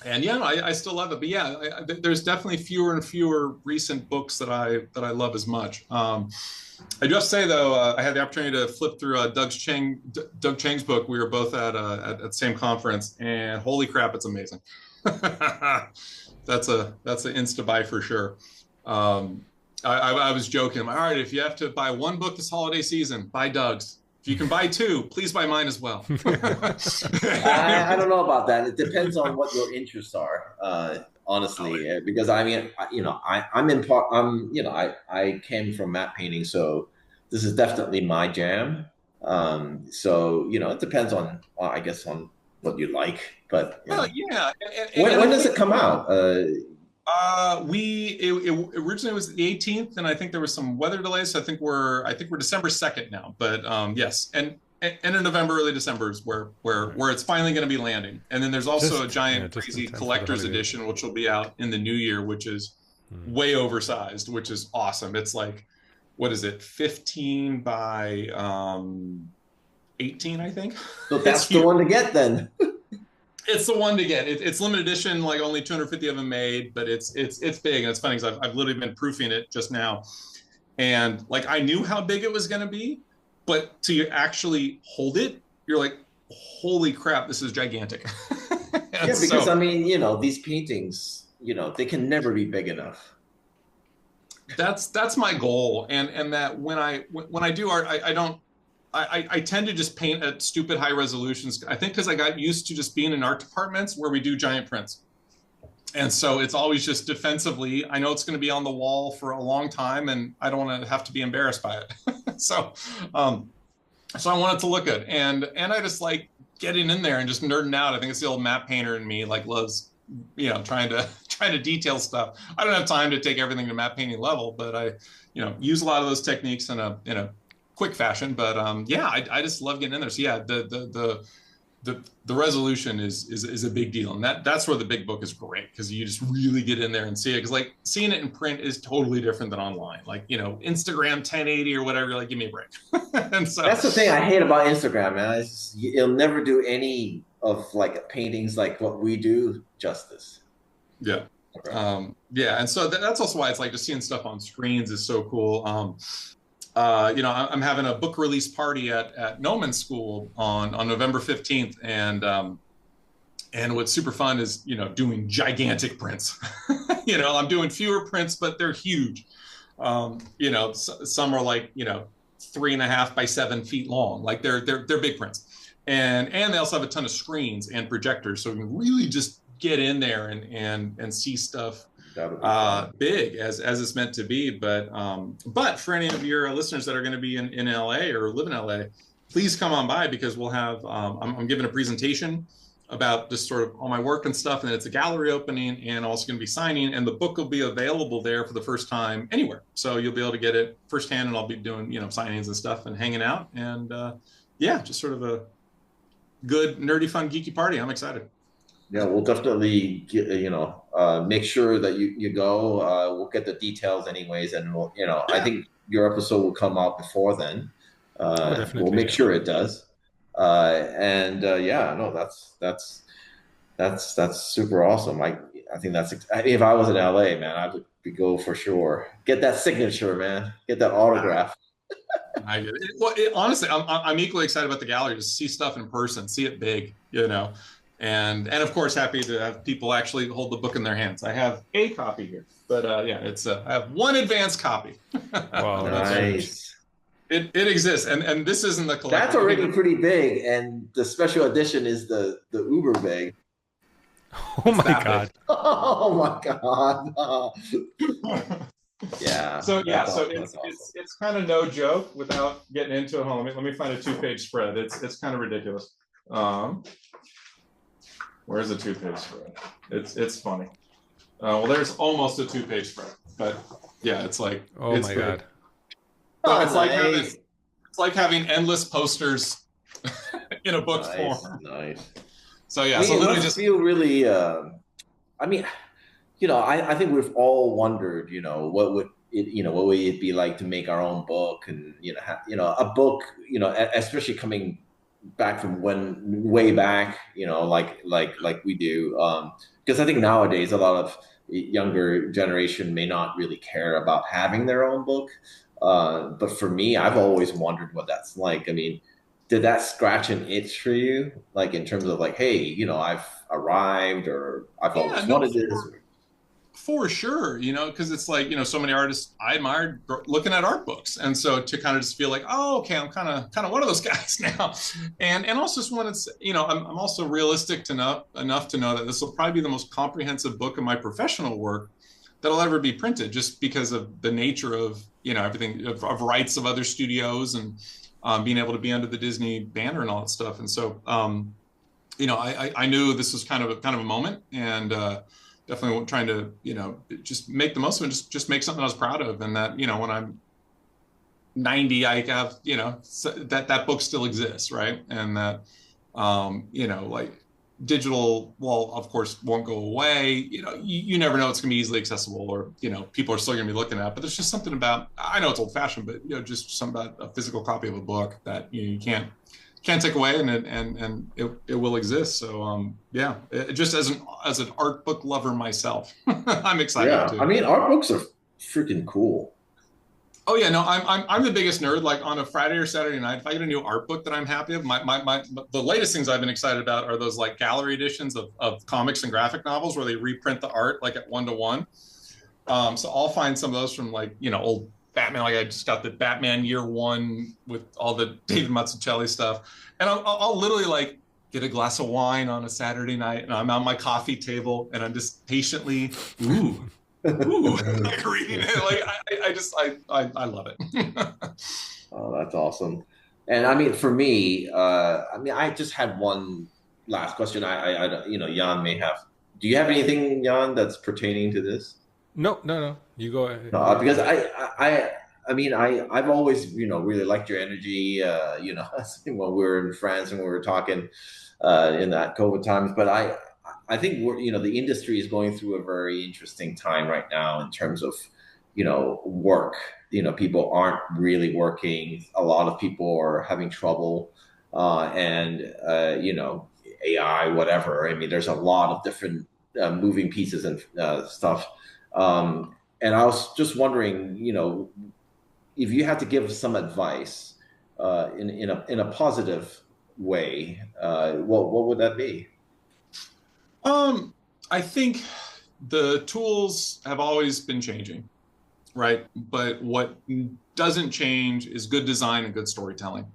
And yeah, I still love it. But yeah, there's definitely fewer and fewer recent books that I love as much. I just say though, I had the opportunity to flip through Doug Chang's book. We were both at the same conference, and holy crap, it's amazing. That's an insta buy for sure. I was joking. All right, if you have to buy one book this holiday season, buy Doug's. If you can buy two, please buy mine as well. I don't know about that. It depends on what your interests are, honestly. Because I mean, you know, I'm in part. You know, I came from matte painting, so this is definitely my jam. So you know, it depends on, I guess, on what you like. But you Well, know, yeah. when does it come out? It originally was the 18th, and I think there was some weather delays. So I think we're December 2nd now. But yes, and end of November, early December is where it's finally going to be landing. And then there's also a giant crazy collector's edition, which will be out in the new year, which is way oversized, which is awesome. It's like, what is it, 15 by 18, I think. So that's the one to get then. It's the one to get. It's limited edition, like only 250 of them made, but it's big, and it's funny because I've literally been proofing it just now, and like I knew how big it was going to be, but to actually hold it, you're like, holy crap, this is gigantic. Yeah, because I mean, you know, these paintings, you know, they can never be big enough. That's my goal, and that when I do art, I tend to just paint at stupid high resolutions. I think because I got used to just being in art departments where we do giant prints. And so it's always just defensively. I know it's going to be on the wall for a long time, and I don't want to have to be embarrassed by it. So I want it to look good. And I just like getting in there and just nerding out. I think it's the old map painter in me, like loves, you know, trying to detail stuff. I don't have time to take everything to map painting level, but I, you know, use a lot of those techniques in a quick fashion. But yeah, I just love getting in there. So yeah, the resolution is a big deal, and that's where the big book is great, because you just really get in there and see it. Because like seeing it in print is totally different than online. Like, you know, Instagram 1080 or whatever, you're like, give me a break. And so that's the thing I hate about Instagram, man. It'll never do any of like paintings like what we do justice. Yeah. Yeah, and so that's also why it's like just seeing stuff on screens is so cool. You know, I'm having a book release party at Gnomon School on November 15th, and what's super fun is, you know, doing gigantic prints. You know, I'm doing fewer prints, but they're huge. You know, some are like, you know, 3.5 by 7 feet long. Like they're big prints, and they also have a ton of screens and projectors, so we can really just get in there and see stuff big as it's meant to be. But for any of your listeners that are going to be in LA or live in LA, please come on by, because we'll have I'm giving a presentation about just sort of all my work and stuff, and it's a gallery opening, and also going to be signing, and the book will be available there for the first time anywhere, so you'll be able to get it firsthand, and I'll be doing, you know, signings and stuff and hanging out, and yeah, just sort of a good nerdy fun geeky party. I'm excited. Yeah, we'll definitely get, you know, make sure that you go. We'll get the details anyways, and we'll, I think your episode will come out before then. Oh, We'll definitely. make Yeah. sure it does. Yeah, no, that's super awesome. I think if I was in LA, man, I would go for sure. Get that signature, man. Get that autograph. I get it. Well, honestly, I'm equally excited about the gallery to see stuff in person, see it big, and of course happy to have people actually hold the book in their hands. I have a copy here, but yeah, I have one advanced copy. Wow, that's huge. Nice. It exists, and this isn't the collector. That's already pretty big, and the special edition is the uber big. Oh my God. Oh my God. Yeah. So awesome. it's kind of no joke without getting into it. Let me find a 2-page spread. It's kind of ridiculous. Where's the 2-page spread? It's funny. Well, there's almost a 2-page spread, but yeah, it's like, oh my God. So it's like having endless posters in a book form. Nice. So yeah, so literally just feel really. I mean, I think we've all wondered, what would it be like to make our own book, and a book, especially coming back from way back, like we do, because I think nowadays a lot of younger generation may not really care about having their own book, but for me, I've always wondered what that's like. I mean, did that scratch an itch for you, like in terms of like, hey, I've arrived, or I've always wanted this? For sure, because it's like, so many artists I admired looking at art books. And so to kind of just feel like, oh, okay, I'm kind of one of those guys now. And also just wanted to, I'm also realistic enough to know that this will probably be the most comprehensive book of my professional work that'll ever be printed, just because of the nature of, everything of rights of other studios, and being able to be under the Disney banner and all that stuff. And so, I knew this was kind of a moment, and definitely trying to, just make the most of it, just make something I was proud of. And that, when I'm 90, I have, that book still exists. Right. And that, like digital, well, of course, won't go away. You never know it's going to be easily accessible, or, people are still going to be looking at, but there's just something about, I know it's old fashioned, but, just something about a physical copy of a book that you can't take away, and it will exist. So yeah, just as an art book lover myself, I'm excited. Yeah, too. I mean, art books are freaking cool. Oh yeah, no, I'm the biggest nerd. Like on a Friday or Saturday night, if I get a new art book that I'm happy of, the latest things I've been excited about are those like gallery editions of comics and graphic novels where they reprint the art like at 1-to-1. So I'll find some of those from like old Batman. Like I just got the Batman Year One with all the David Mazzucchelli stuff, and I'll literally like get a glass of wine on a Saturday night, and I'm on my coffee table, and I'm just patiently like reading it. Like I love it. Oh, that's awesome. And I mean, for me, I just had one last question. Jan may have. Do you have anything, Jan, that's pertaining to this? No. You go ahead. No, because I've always, really liked your energy, when we were in France and we were talking in that COVID times. But I think the industry is going through a very interesting time right now in terms of, work. People aren't really working. A lot of people are having trouble, and AI, whatever. I mean, there's a lot of different moving pieces and stuff. And I was just wondering, if you had to give some advice in a positive way, what would that be? I think the tools have always been changing, right? But what doesn't change is good design and good storytelling.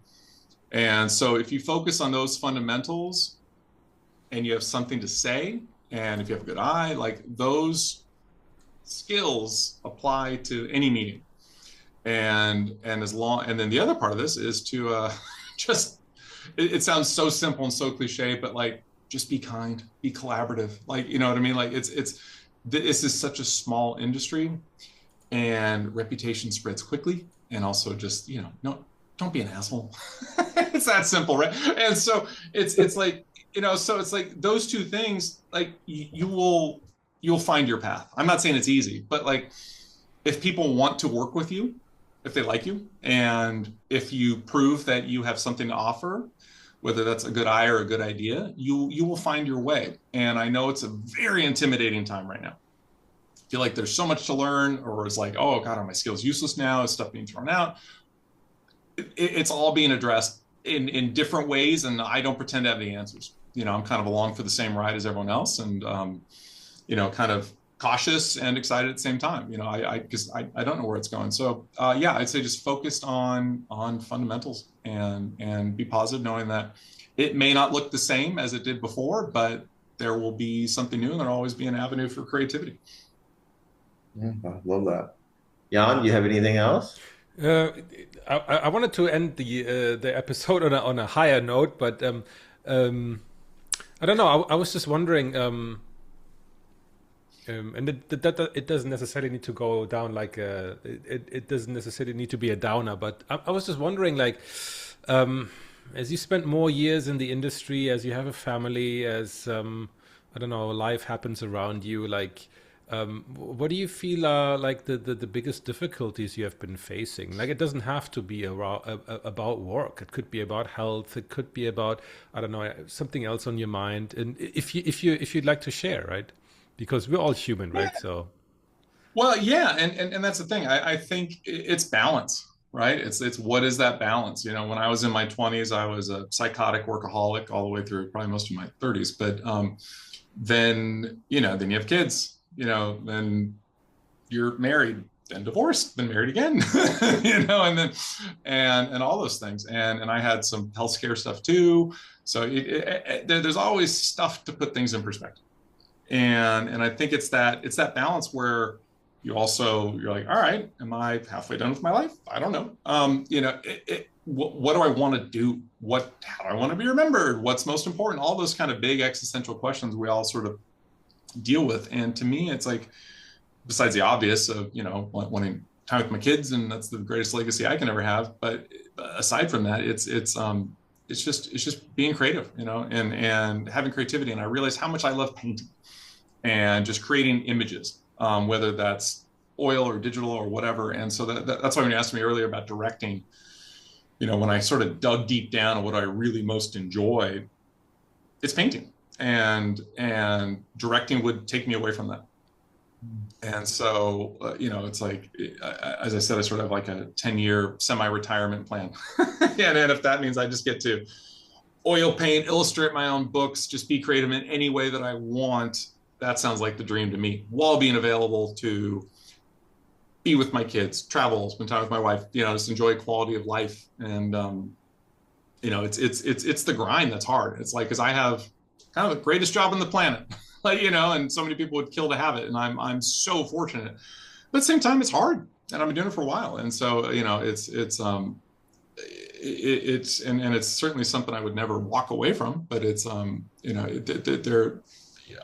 And so if you focus on those fundamentals and you have something to say, and if you have a good eye, like those skills apply to any medium. And then the other part of this is to just, it sounds so simple and so cliche, but like, just be kind, be collaborative. Like, you know what I mean? Like this is such a small industry, and reputation spreads quickly. And also just, no, don't be an asshole. It's that simple, right? And so it's like, so it's like those two things, like you will you'll find your path. I'm not saying it's easy, but like, if people want to work with you, if they like you, and if you prove that you have something to offer, whether that's a good eye or a good idea, you will find your way. And I know it's a very intimidating time right now. I feel like there's so much to learn, or it's like, oh God, are my skills useless now? Is stuff being thrown out? It's all being addressed in different ways, and I don't pretend to have the answers. I'm kind of along for the same ride as everyone else, and kind of cautious and excited at the same time. Because I don't know where it's going. So yeah, I'd say just focused on fundamentals and be positive, knowing that it may not look the same as it did before, but there will be something new, and there'll always be an avenue for creativity. I love that. Jan, you have anything else? I wanted to end the episode on a higher note, but I don't know. I was just wondering, and it doesn't necessarily need to go down like it doesn't necessarily need to be a downer. But I was just wondering, like, as you spend more years in the industry, as you have a family, as I don't know, life happens around you, like. What do you feel are like the biggest difficulties you have been facing? Like, it doesn't have to be about work. It could be about health. It could be about, I don't know, something else on your mind. And if you'd like to share, right? Because we're all human, right? So. Well, yeah, and that's the thing. I think it's balance, right? It's what is that balance? When I was in my 20s, I was a psychotic workaholic all the way through probably most of my 30s. But then you have kids. Then you're married, then divorced, then married again, and then and all those things. And I had some health scare stuff too. So there's always stuff to put things in perspective. And I think it's that balance where you're like, all right, am I halfway done with my life? I don't know. What do I want to do? How do I want to be remembered? What's most important? All those kind of big existential questions we all sort of deal with. And to me, it's like, besides the obvious of wanting time with my kids, and that's the greatest legacy I can ever have, but aside from that, it's just being creative, and having creativity. And I realized how much I love painting and just creating images, whether that's oil or digital or whatever. And so that's why when you asked me earlier about directing, when I sort of dug deep down on what I really most enjoy, it's painting. And directing would take me away from that. And so, it's like, as I said, I sort of have like a 10-year semi-retirement plan. And if that means I just get to oil paint, illustrate my own books, just be creative in any way that I want, that sounds like the dream to me, while being available to be with my kids, travel, spend time with my wife, just enjoy quality of life. And, it's the grind that's hard. It's like, because I have kind of the greatest job on the planet, and so many people would kill to have it. And I'm so fortunate, but at the same time, it's hard, and I've been doing it for a while. And so, it's certainly something I would never walk away from, but it's,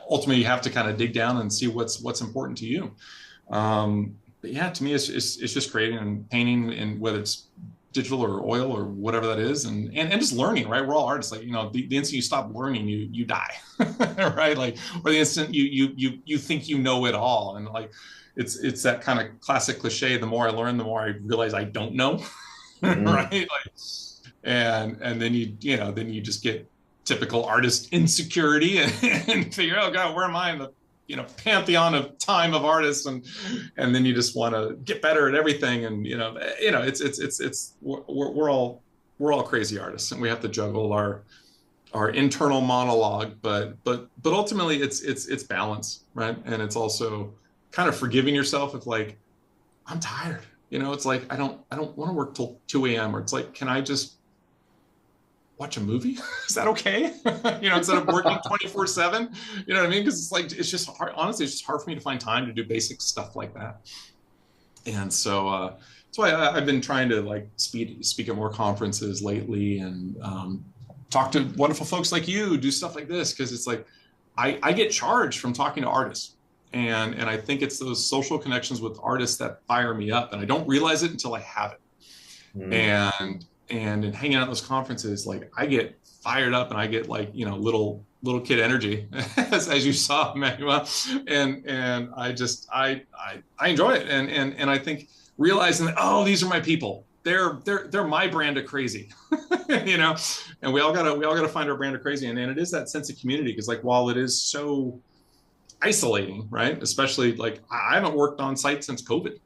ultimately you have to kind of dig down and see what's important to you. But yeah, to me, it's just creating and painting, and whether it's digital or oil or whatever that is, and just learning, right? We're all artists. Like, the instant you stop learning, you die, right? Like, or the instant you think you know it all, and like, it's that kind of classic cliche. The more I learn, the more I realize I don't know, right? Like, and then you just get typical artist insecurity and figure, oh God, where am I in the pantheon of time of artists, and then you just want to get better at everything, and we're all crazy artists, and we have to juggle our internal monologue, but ultimately it's balance, right? And it's also kind of forgiving yourself if, like, I'm tired, it's like I don't want to work till 2 a.m. or it's like, can I just watch a movie? Is that okay? Instead of working 24/7, you know what I mean? Because it's like, it's just hard. Honestly, it's just hard for me to find time to do basic stuff like that. And so that's why I've been trying to like speak at more conferences lately, and talk to wonderful folks like you, do stuff like this. Cause it's like, I get charged from talking to artists, and I think it's those social connections with artists that fire me up, and I don't realize it until I have it. And and in hanging out at those conferences, like I get fired up and I get like, you know, little kid energy as you saw, Manuel. And I enjoy it. And I think realizing that, oh, these are my people. They're my brand of crazy, you know, and we all gotta find our brand of crazy. And it is that sense of community. Cause like, while it is so isolating, right? Especially like I haven't worked on site since COVID.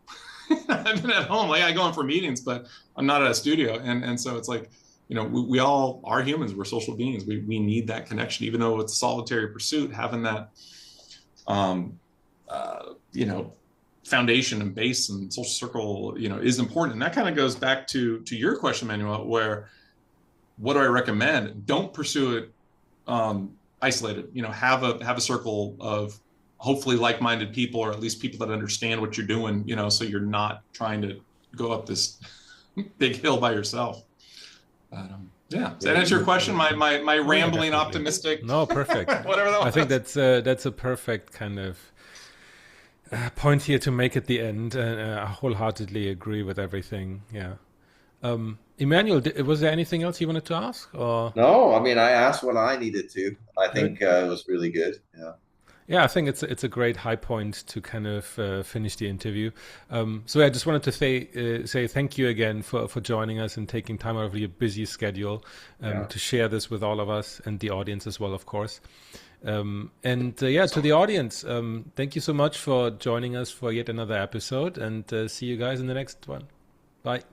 I've been at home. Like I go in for meetings, but I'm not at a studio. And so it's like, you know, we all are humans. We're social beings. We need that connection, even though it's a solitary pursuit, having that, you know, foundation and base and social circle, you know, is important. And that kind of goes back to your question, Manuel, where what do I recommend? Don't pursue it isolated. You know, have a circle of hopefully like-minded people, or at least people that understand what you're doing, you know, so you're not trying to go up this big hill by yourself. Yeah, does that answer your question? My rambling, optimistic. No, perfect. Whatever that was. I think that's a perfect kind of point here to make at the end. I wholeheartedly agree with everything. Yeah. Emmanuel, was there anything else you wanted to ask? Or? No, I mean, I asked what I needed to. I think it was really good. Yeah. Yeah, I think it's a great high point to kind of finish the interview. So I just wanted to say thank you again for joining us and taking time out of your busy schedule to share this with all of us and the audience as well, of course. To the audience, thank you so much for joining us for yet another episode, and see you guys in the next one. Bye.